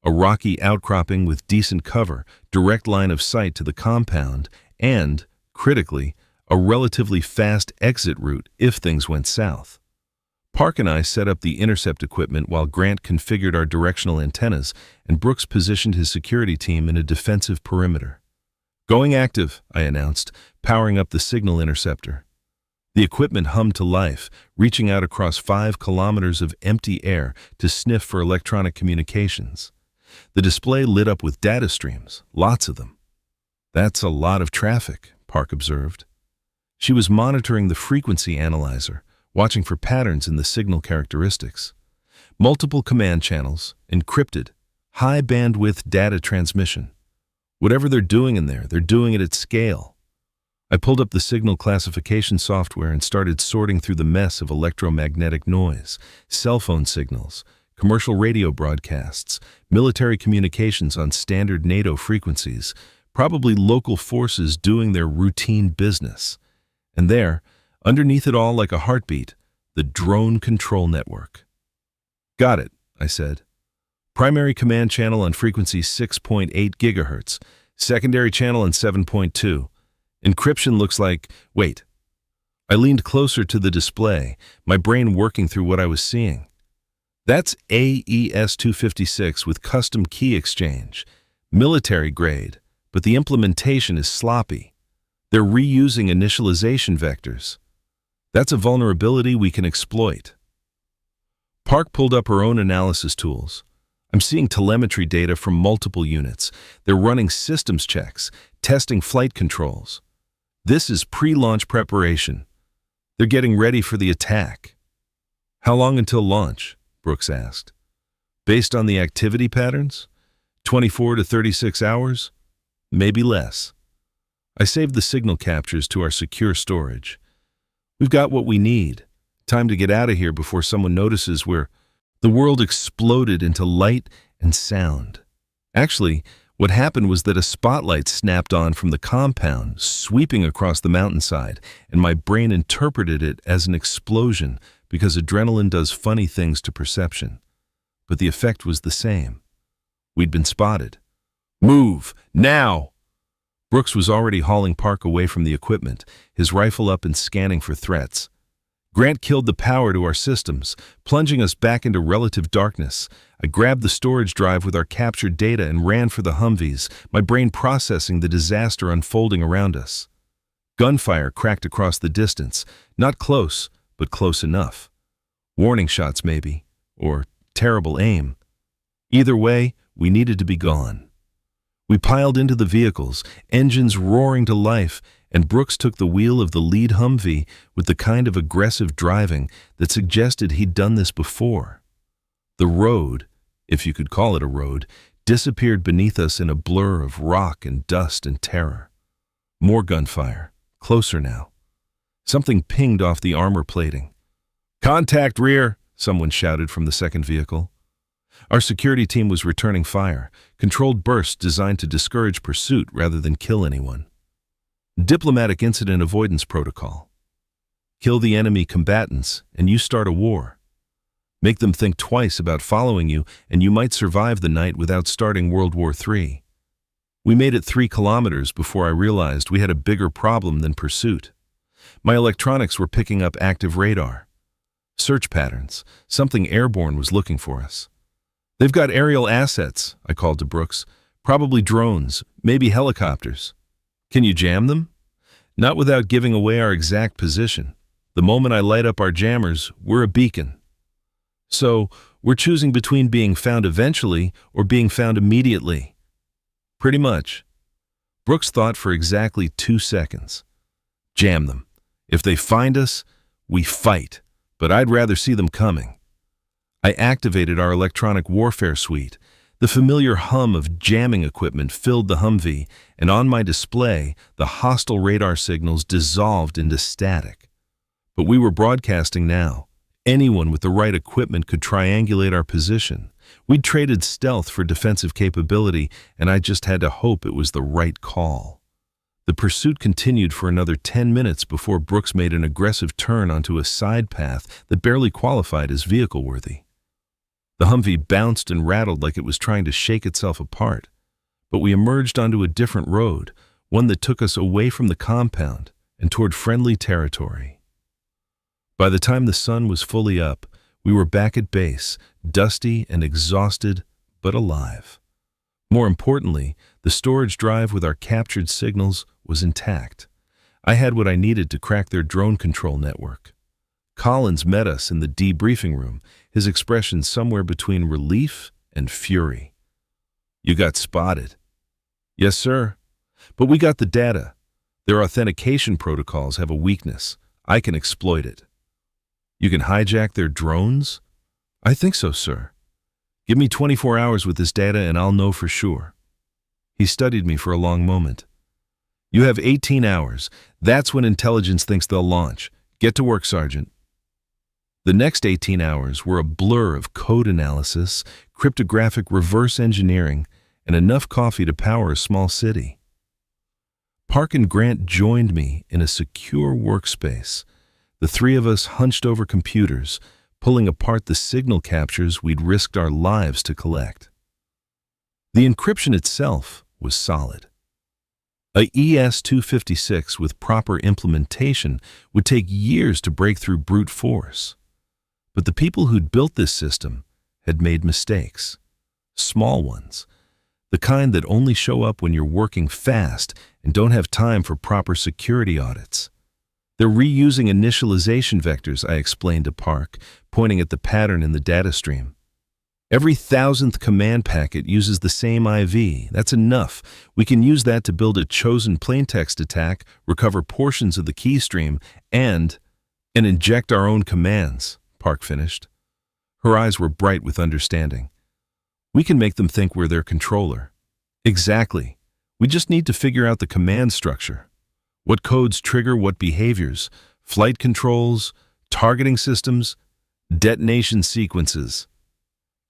A rocky outcropping with decent cover, direct line of sight to the compound, and, critically, a relatively fast exit route if things went south. Park and I set up the intercept equipment while Grant configured our directional antennas, and Brooks positioned his security team in a defensive perimeter. "Going active," I announced, powering up the signal interceptor. The equipment hummed to life, reaching out across 5 kilometers of empty air to sniff for electronic communications. The display lit up with data streams, lots of them. "That's a lot of traffic," Park observed. She was monitoring the frequency analyzer, watching for patterns in the signal characteristics. Multiple command channels, encrypted, high bandwidth data transmission. Whatever they're doing in there, they're doing it at scale. I pulled up the signal classification software and started sorting through the mess of electromagnetic noise, cell phone signals, commercial radio broadcasts, military communications on standard NATO frequencies, probably local forces doing their routine business. And there, underneath it all like a heartbeat, the drone control network. "Got it," I said. "Primary command channel on frequency 6.8 gigahertz, secondary channel on 7.2. Encryption looks like, wait." I leaned closer to the display, my brain working through what I was seeing. "That's AES-256 with custom key exchange, military grade, but the implementation is sloppy. They're reusing initialization vectors. That's a vulnerability we can exploit." Park pulled up her own analysis tools. "I'm seeing telemetry data from multiple units. They're running systems checks, testing flight controls. This is pre-launch preparation. They're getting ready for the attack." "How long until launch?" Brooks asked. "Based on the activity patterns? 24 to 36 hours? Maybe less." I saved the signal captures to our secure storage. "We've got what we need. Time to get out of here before someone notices we're—" The world exploded into light and sound. Actually, what happened was that a spotlight snapped on from the compound, sweeping across the mountainside, and my brain interpreted it as an explosion because adrenaline does funny things to perception. But the effect was the same. We'd been spotted. "Move! Now!" Brooks was already hauling Park away from the equipment, his rifle up and scanning for threats. Grant killed the power to our systems, plunging us back into relative darkness. I grabbed the storage drive with our captured data and ran for the Humvees, my brain processing the disaster unfolding around us. Gunfire cracked across the distance, not close, but close enough. Warning shots maybe, or terrible aim. Either way, we needed to be gone. We piled into the vehicles, engines roaring to life, and Brooks took the wheel of the lead Humvee with the kind of aggressive driving that suggested he'd done this before. The road, if you could call it a road, disappeared beneath us in a blur of rock and dust and terror. More gunfire, closer now. Something pinged off the armor plating. "Contact rear," someone shouted from the second vehicle. Our security team was returning fire, controlled bursts designed to discourage pursuit rather than kill anyone. Diplomatic incident avoidance protocol. Kill the enemy combatants and you start a war. Make them think twice about following you and you might survive the night without starting World War III. We made it 3 kilometers before I realized we had a bigger problem than pursuit. My electronics were picking up active radar. Search patterns. Something airborne was looking for us. "They've got aerial assets," I called to Brooks. "Probably drones, maybe helicopters. Can you jam them?" "Not without giving away our exact position. The moment I light up our jammers, we're a beacon." "So, we're choosing between being found eventually or being found immediately." "Pretty much." Brooks thought for exactly 2 seconds. "Jam them. If they find us, we fight, but I'd rather see them coming." I activated our electronic warfare suite. The familiar hum of jamming equipment filled the Humvee, and on my display, the hostile radar signals dissolved into static. But we were broadcasting now. Anyone with the right equipment could triangulate our position. We'd traded stealth for defensive capability, and I just had to hope it was the right call. The pursuit continued for another 10 minutes before Brooks made an aggressive turn onto a side path that barely qualified as vehicle-worthy. The Humvee bounced and rattled like it was trying to shake itself apart, but we emerged onto a different road, one that took us away from the compound and toward friendly territory. By the time the sun was fully up, we were back at base, dusty and exhausted, but alive. More importantly, the storage drive with our captured signals was intact. I had what I needed to crack their drone control network. Collins met us in the debriefing room, his expression somewhere between relief and fury. "You got spotted." "Yes, sir. But we got the data. Their authentication protocols have a weakness. I can exploit it." "You can hijack their drones?" "I think so, sir. Give me 24 hours with this data and I'll know for sure." He studied me for a long moment. "You have 18 hours. That's when intelligence thinks they'll launch. Get to work, Sergeant." The next 18 hours were a blur of code analysis, cryptographic reverse engineering, and enough coffee to power a small city. Park and Grant joined me in a secure workspace. The 3 of us hunched over computers, pulling apart the signal captures we'd risked our lives to collect. The encryption itself was solid. A ES-256 with proper implementation would take years to break through brute force. But the people who'd built this system had made mistakes. Small ones. The kind that only show up when you're working fast and don't have time for proper security audits. "They're reusing initialization vectors," I explained to Park, pointing at the pattern in the data stream. "Every 1,000th command packet uses the same IV. That's enough. We can use that to build a chosen plaintext attack, recover portions of the key stream, and inject our own commands," Park finished. Her eyes were bright with understanding. "We can make them think we're their controller." "Exactly. We just need to figure out the command structure. What codes trigger what behaviors, flight controls, targeting systems, detonation sequences."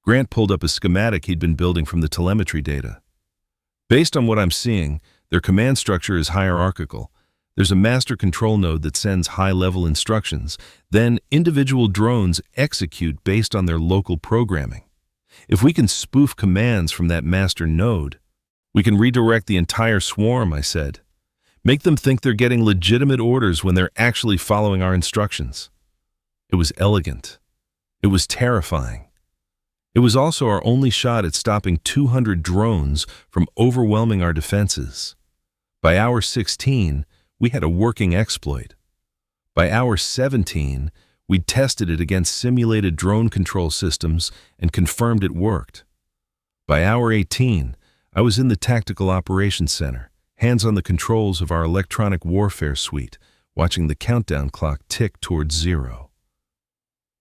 Grant pulled up a schematic he'd been building from the telemetry data. "Based on what I'm seeing, their command structure is hierarchical. There's a master control node that sends high-level instructions. Then individual drones execute based on their local programming. If we can spoof commands from that master node, we can redirect the entire swarm," I said. "Make them think they're getting legitimate orders when they're actually following our instructions." It was elegant. It was terrifying. It was also our only shot at stopping 200 drones from overwhelming our defenses. By hour 16, we had a working exploit. By hour 17, we'd tested it against simulated drone control systems and confirmed it worked. By hour 18, I was in the Tactical Operations Center, hands on the controls of our electronic warfare suite, watching the countdown clock tick towards 0.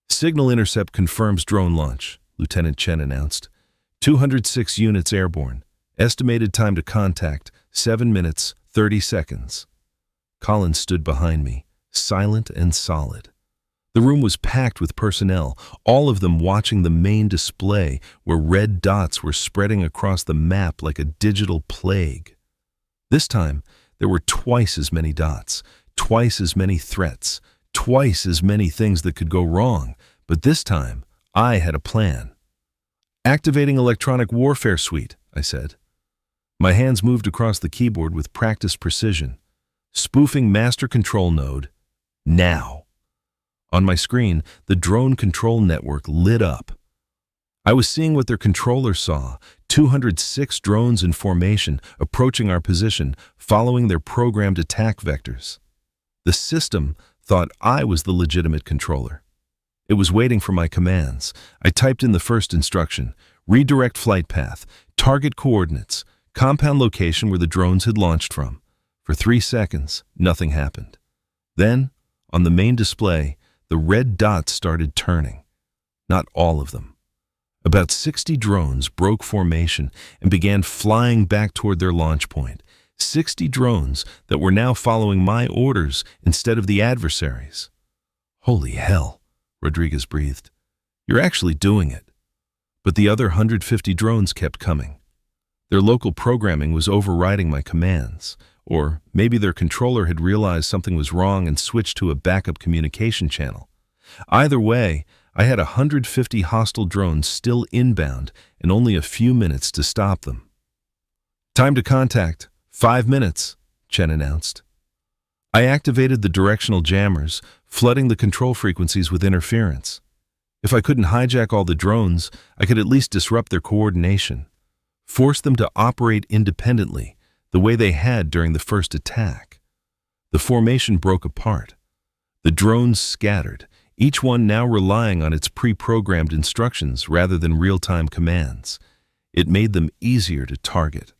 "Signal intercept confirms drone launch," Lieutenant Chen announced. 206 units airborne. Estimated time to contact, 7 minutes, 30 seconds. Collins stood behind me, silent and solid. The room was packed with personnel, all of them watching the main display where red dots were spreading across the map like a digital plague. This time, there were twice as many dots, twice as many threats, twice as many things that could go wrong, but this time, I had a plan. "Activating electronic warfare suite," I said. My hands moved across the keyboard with practiced precision. "Spoofing master control node, now." On my screen, the drone control network lit up. I was seeing what their controller saw, 206 drones in formation, approaching our position, following their programmed attack vectors. The system thought I was the legitimate controller. It was waiting for my commands. I typed in the first instruction: redirect flight path, target coordinates, compound location where the drones had launched from. For 3 seconds, nothing happened. Then, on the main display, the red dots started turning. Not all of them. About 60 drones broke formation and began flying back toward their launch point. 60 drones that were now following my orders instead of the adversaries. "Holy hell," Rodriguez breathed. "You're actually doing it." But the other 150 drones kept coming. Their local programming was overriding my commands. Or maybe their controller had realized something was wrong and switched to a backup communication channel. Either way, I had 150 hostile drones still inbound and only a few minutes to stop them. "Time to contact. 5 minutes," Chen announced. I activated the directional jammers, flooding the control frequencies with interference. If I couldn't hijack all the drones, I could at least disrupt their coordination, force them to operate independently, the way they had during the first attack. The formation broke apart. The drones scattered, each one now relying on its pre-programmed instructions rather than real-time commands. It made them easier to target,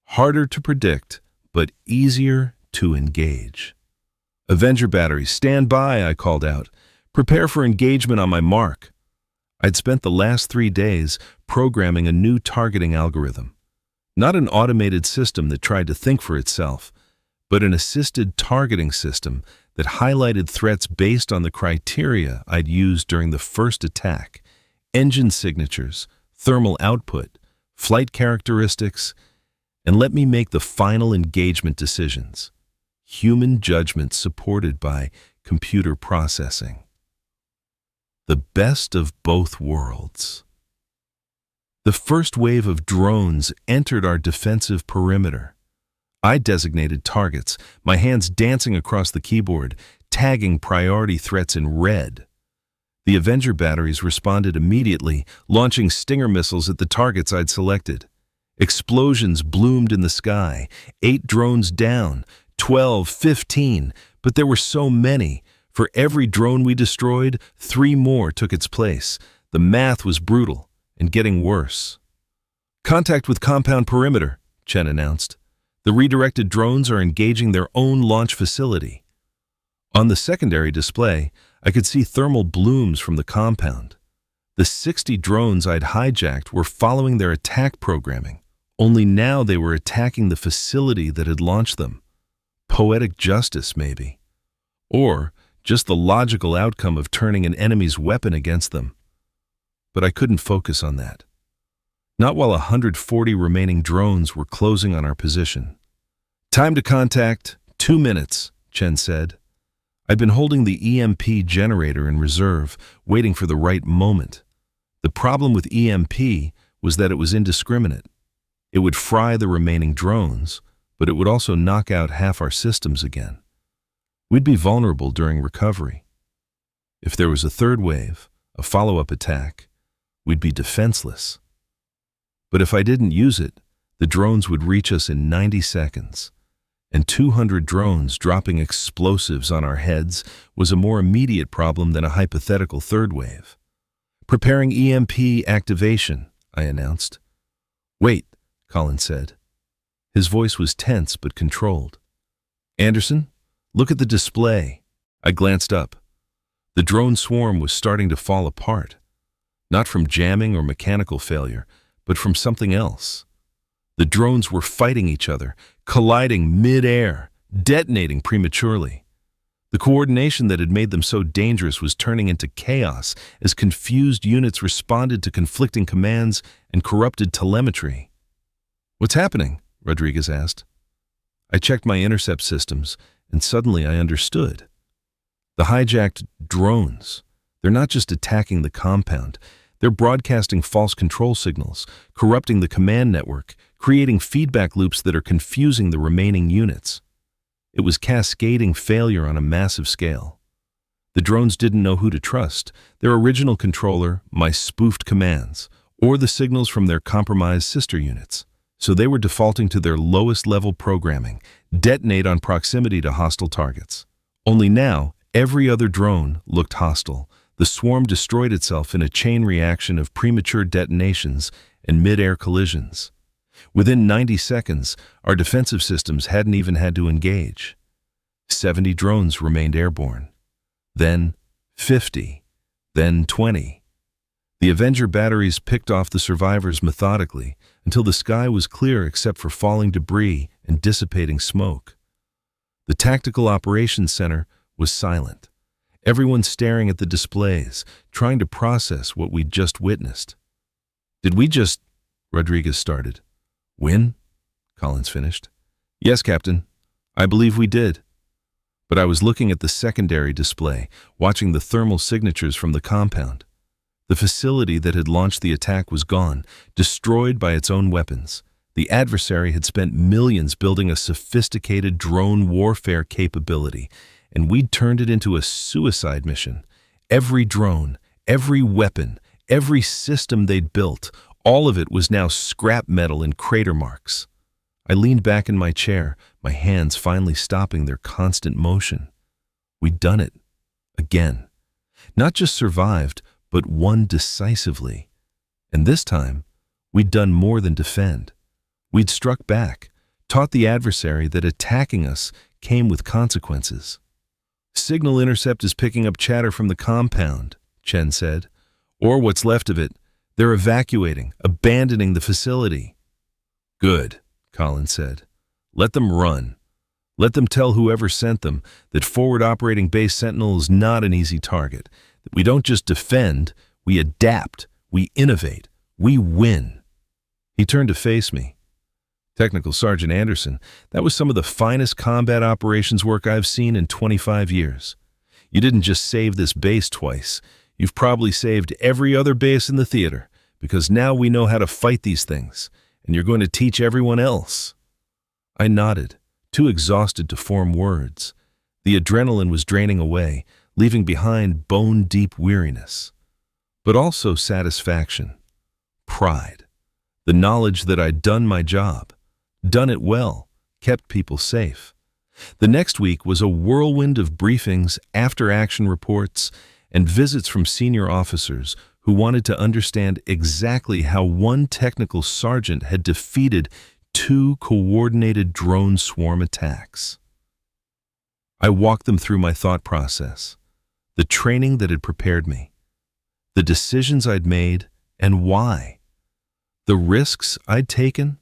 harder to predict, but easier to engage. "Avenger batteries, stand by," I called out. "Prepare for engagement on my mark." I'd spent the last 3 days programming a new targeting algorithm. Not an automated system that tried to think for itself, but an assisted targeting system that highlighted threats based on the criteria I'd used during the first attack: engine signatures, thermal output, flight characteristics, and let me make the final engagement decisions. Human judgment supported by computer processing. The best of both worlds. The first wave of drones entered our defensive perimeter. I designated targets, my hands dancing across the keyboard, tagging priority threats in red. The Avenger batteries responded immediately, launching Stinger missiles at the targets I'd selected. Explosions bloomed in the sky, 8 drones down, 12, 15, but there were so many. For every drone we destroyed, 3 more took its place. The math was brutal and getting worse. "Contact with compound perimeter," Chen announced. "The redirected drones are engaging their own launch facility." On the secondary display, I could see thermal blooms from the compound. The 60 drones I'd hijacked were following their attack programming, only now they were attacking the facility that had launched them. Poetic justice, maybe. Or just the logical outcome of turning an enemy's weapon against them. But I couldn't focus on that. Not while 140 remaining drones were closing on our position. "Time to contact, 2 minutes, Chen said. I'd been holding the EMP generator in reserve, waiting for the right moment. The problem with EMP was that it was indiscriminate. It would fry the remaining drones, but it would also knock out half our systems again. We'd be vulnerable during recovery. If there was a third wave, a follow-up attack, we'd be defenseless. But if I didn't use it, the drones would reach us in 90 seconds. And 200 drones dropping explosives on our heads was a more immediate problem than a hypothetical third wave. "Preparing EMP activation," I announced. "Wait," Colin said. His voice was tense but controlled. "Anderson, look at the display." I glanced up. The drone swarm was starting to fall apart. Not from jamming or mechanical failure, but from something else. The drones were fighting each other, colliding mid-air, detonating prematurely. The coordination that had made them so dangerous was turning into chaos as confused units responded to conflicting commands and corrupted telemetry. "What's happening?" Rodriguez asked. I checked my intercept systems, and suddenly I understood. The hijacked drones, they're not just attacking the compound, they're broadcasting false control signals, corrupting the command network, creating feedback loops that are confusing the remaining units. It was cascading failure on a massive scale. The drones didn't know who to trust, their original controller, my spoofed commands, or the signals from their compromised sister units. So they were defaulting to their lowest level programming, detonate on proximity to hostile targets. Only now, every other drone looked hostile. The swarm destroyed itself in a chain reaction of premature detonations and mid-air collisions. Within 90 seconds, our defensive systems hadn't even had to engage. 70 drones remained airborne. Then 50. Then 20. The Avenger batteries picked off the survivors methodically until the sky was clear except for falling debris and dissipating smoke. The Tactical Operations Center was silent. Everyone staring at the displays, trying to process what we'd just witnessed. "Did we just," Rodriguez started. "Win?" Collins finished. "Yes, Captain. I believe we did." But I was looking at the secondary display, watching the thermal signatures from the compound. The facility that had launched the attack was gone, destroyed by its own weapons. The adversary had spent millions building a sophisticated drone warfare capability, and we'd turned it into a suicide mission. Every drone, every weapon, every system they'd built, all of it was now scrap metal and crater marks. I leaned back in my chair, my hands finally stopping their constant motion. We'd done it. Again. Not just survived, but won decisively. And this time, we'd done more than defend. We'd struck back, taught the adversary that attacking us came with consequences. "Signal intercept is picking up chatter from the compound," Chen said. "Or what's left of it. They're evacuating, abandoning the facility." "Good," Collins said. "Let them run. Let them tell whoever sent them that forward operating base Sentinel is not an easy target, that we don't just defend, we adapt, we innovate, we win." He turned to face me. "Technical Sergeant Anderson, that was some of the finest combat operations work I've seen in 25 years. You didn't just save this base twice. You've probably saved every other base in the theater, because now we know how to fight these things, and you're going to teach everyone else." I nodded, too exhausted to form words. The adrenaline was draining away, leaving behind bone-deep weariness. But also satisfaction, pride, the knowledge that I'd done my job, done it well, kept people safe. The next week was a whirlwind of briefings, after-action reports, and visits from senior officers who wanted to understand exactly how one technical sergeant had defeated 2 coordinated drone swarm attacks. I walked them through my thought process, the training that had prepared me, the decisions I'd made and why, the risks I'd taken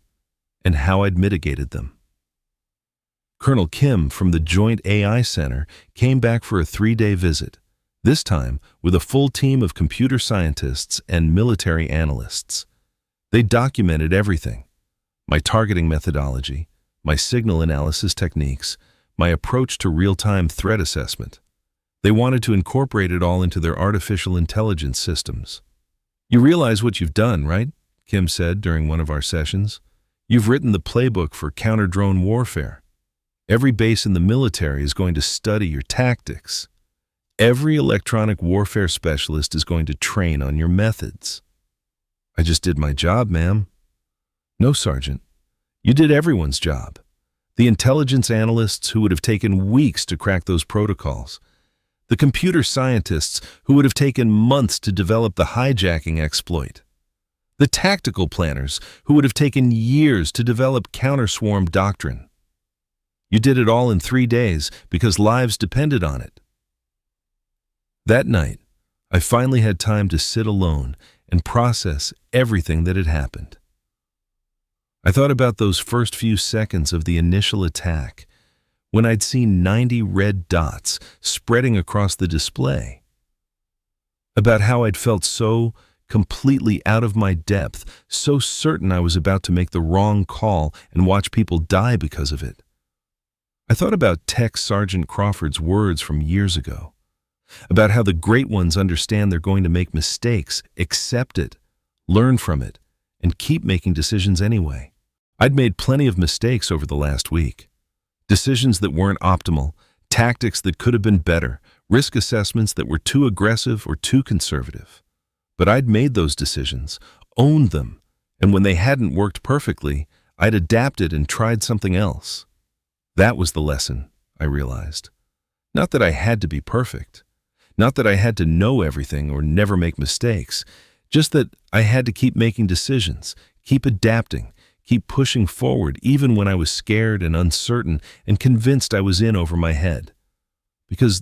and how I'd mitigated them. Colonel Kim from the Joint AI Center came back for a 3-day visit, this time with a full team of computer scientists and military analysts. They documented everything: my targeting methodology, my signal analysis techniques, my approach to real-time threat assessment. They wanted to incorporate it all into their artificial intelligence systems. "You realize what you've done, right?" Kim said during one of our sessions. "You've written the playbook for counter-drone warfare. Every base in the military is going to study your tactics. Every electronic warfare specialist is going to train on your methods." "I just did my job, ma'am." "No, Sergeant. You did everyone's job. The intelligence analysts who would have taken weeks to crack those protocols. The computer scientists who would have taken months to develop the hijacking exploit. The tactical planners who would have taken years to develop counter-swarm doctrine. You did it all in 3 days because lives depended on it." That night, I finally had time to sit alone and process everything that had happened. I thought about those first few seconds of the initial attack, when I'd seen 90 red dots spreading across the display. About how I'd felt so completely out of my depth, so certain I was about to make the wrong call and watch people die because of it. I thought about Tech Sergeant Crawford's words from years ago, about how the great ones understand they're going to make mistakes, accept it, learn from it, and keep making decisions anyway. I'd made plenty of mistakes over the last week. Decisions that weren't optimal, tactics that could have been better, risk assessments that were too aggressive or too conservative. But I'd made those decisions, owned them, and when they hadn't worked perfectly, I'd adapted and tried something else. That was the lesson, I realized. Not that I had to be perfect. Not that I had to know everything or never make mistakes. Just that I had to keep making decisions, keep adapting, keep pushing forward even when I was scared and uncertain and convinced I was in over my head. Because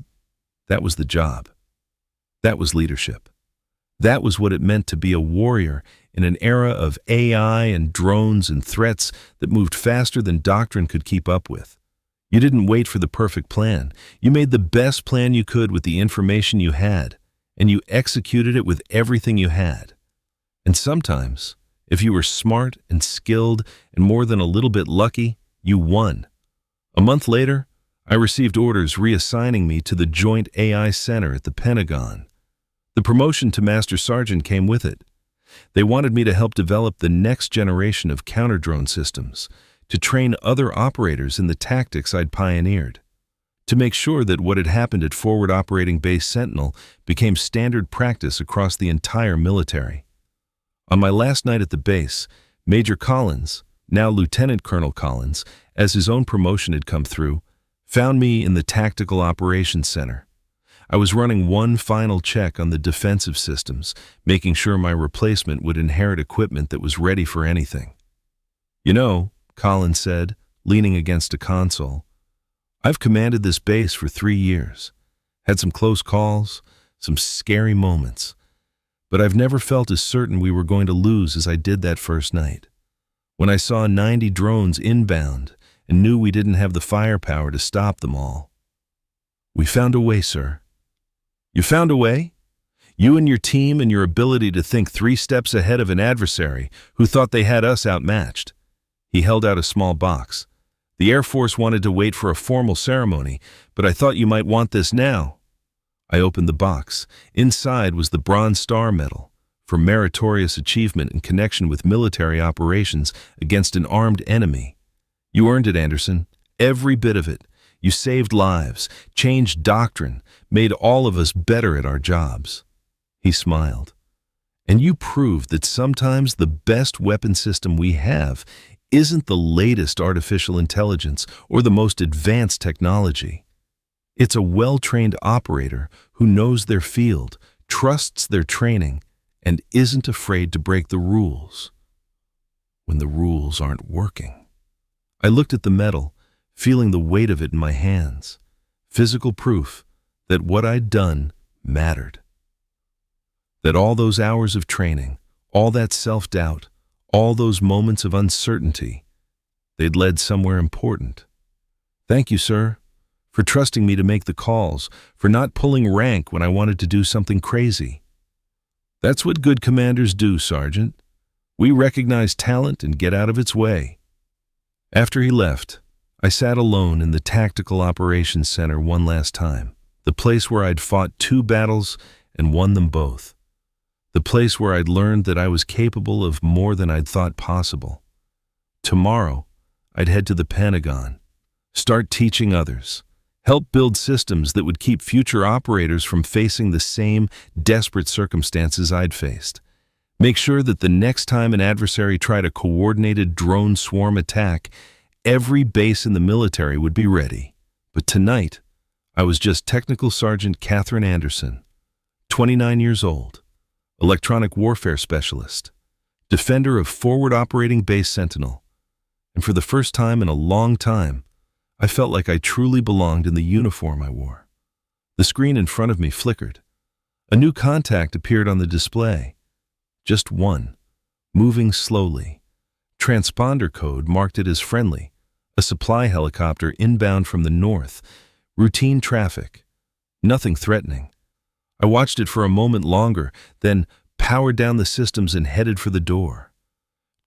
that was the job. That was leadership. That was what it meant to be a warrior in an era of AI and drones and threats that moved faster than doctrine could keep up with. You didn't wait for the perfect plan. You made the best plan you could with the information you had, and you executed it with everything you had. And sometimes, if you were smart and skilled and more than a little bit lucky, you won. A month later, I received orders reassigning me to the Joint AI Center at the Pentagon. The promotion to Master Sergeant came with it. They wanted me to help develop the next generation of counter-drone systems, to train other operators in the tactics I'd pioneered, to make sure that what had happened at Forward Operating Base Sentinel became standard practice across the entire military. On my last night at the base, Major Collins, now Lieutenant Colonel Collins, as his own promotion had come through, found me in the Tactical Operations Center. I was running one final check on the defensive systems, making sure my replacement would inherit equipment that was ready for anything. "You know," Collins said, leaning against a console, "I've commanded this base for 3 years. Had some close calls, some scary moments, but I've never felt as certain we were going to lose as I did that first night. When I saw 90 drones inbound and knew we didn't have the firepower to stop them all. We found a way, sir." "You found a way? You and your team and your ability to think 3 steps ahead of an adversary who thought they had us outmatched." He held out a small box. "The Air Force wanted to wait for a formal ceremony, but I thought you might want this now." I opened the box. Inside was the Bronze Star Medal for meritorious achievement in connection with military operations against an armed enemy. "You earned it, Anderson. Every bit of it. You saved lives, changed doctrine, made all of us better at our jobs." He smiled. "And you proved that sometimes the best weapon system we have isn't the latest artificial intelligence or the most advanced technology. It's a well-trained operator who knows their field, trusts their training, and isn't afraid to break the rules when the rules aren't working." I looked at the medal, feeling the weight of it in my hands, physical proof that what I'd done mattered. That all those hours of training, all that self-doubt, all those moments of uncertainty, they'd led somewhere important. "Thank you, sir, for trusting me to make the calls, for not pulling rank when I wanted to do something crazy." "That's what good commanders do, Sergeant. We recognize talent and get out of its way." After he left, I sat alone in the Tactical Operations Center one last time, the place where I'd fought 2 battles and won them both. The place where I'd learned that I was capable of more than I'd thought possible. Tomorrow, I'd head to the Pentagon, start teaching others, help build systems that would keep future operators from facing the same desperate circumstances I'd faced. Make sure that the next time an adversary tried a coordinated drone swarm attack, every base in the military would be ready. But tonight, I was just Technical Sergeant Catherine Anderson, 29 years old. Electronic warfare specialist, defender of Forward Operating Base Sentinel, and for the first time in a long time, I felt like I truly belonged in the uniform I wore. The screen in front of me flickered. A new contact appeared on the display. Just one, moving slowly. Transponder code marked it as friendly, A supply helicopter inbound from the north. Routine traffic. Nothing threatening. I watched it for a moment longer, then powered down the systems and headed for the door.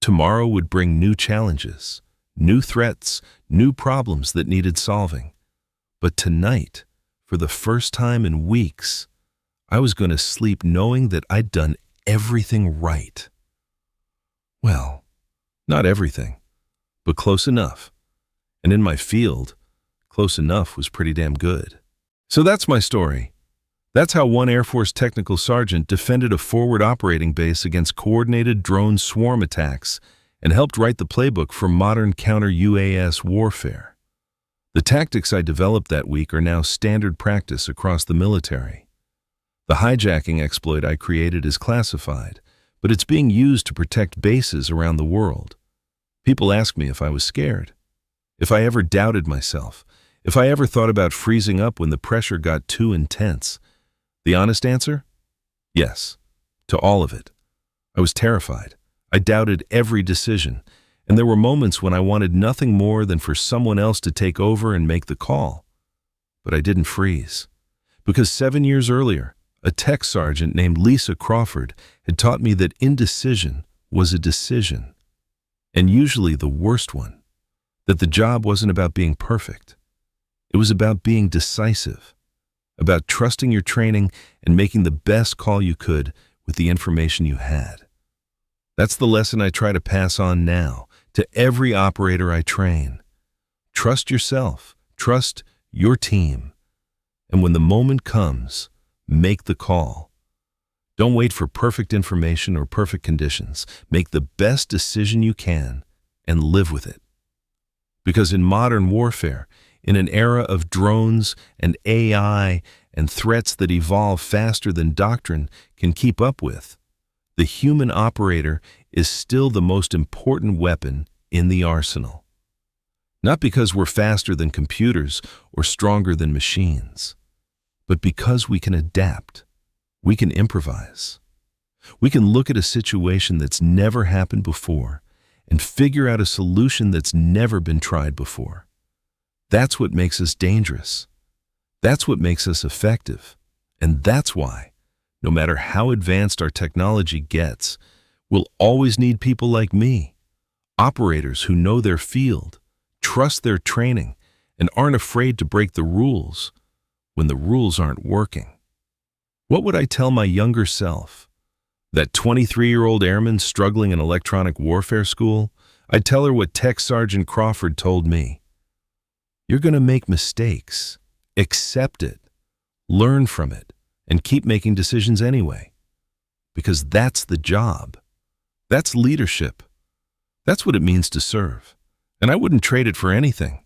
Tomorrow would bring new challenges, new threats, new problems that needed solving. But tonight, for the first time in weeks, I was going to sleep knowing that I'd done everything right. Well, not everything, but close enough. And in my field, close enough was pretty damn good. So that's my story. That's how one Air Force technical sergeant defended a forward operating base against coordinated drone swarm attacks and helped write the playbook for modern counter-UAS warfare. The tactics I developed that week are now standard practice across the military. The hijacking exploit I created is classified, but it's being used to protect bases around the world. People ask me if I was scared, if I ever doubted myself, if I ever thought about freezing up when the pressure got too intense. The honest answer? Yes, to all of it. I was terrified. I doubted every decision, and there were moments when I wanted nothing more than for someone else to take over and make the call. But I didn't freeze, because 7 years earlier, a tech sergeant named Lisa Crawford had taught me that indecision was a decision, and usually the worst one, that the job wasn't about being perfect. It was about being decisive, about trusting your training and making the best call you could with the information you had. That's the lesson I try to pass on now to every operator I train. Trust yourself, trust your team, and when the moment comes, make the call. Don't wait for perfect information or perfect conditions. Make the best decision you can and live with it. Because in modern warfare, in an era of drones and AI and threats that evolve faster than doctrine can keep up with, the human operator is still the most important weapon in the arsenal. Not because we're faster than computers or stronger than machines, but because we can adapt, we can improvise. We can look at a situation that's never happened before and figure out a solution that's never been tried before. That's what makes us dangerous. That's what makes us effective. And that's why, no matter how advanced our technology gets, we'll always need people like me, operators who know their field, trust their training, and aren't afraid to break the rules when the rules aren't working. What would I tell my younger self? That 23-year-old airman struggling in electronic warfare school? I'd tell her what Tech Sergeant Crawford told me. You're going to make mistakes. Accept it. Learn from it. And keep making decisions anyway. Because that's the job. That's leadership. That's what it means to serve. And I wouldn't trade it for anything.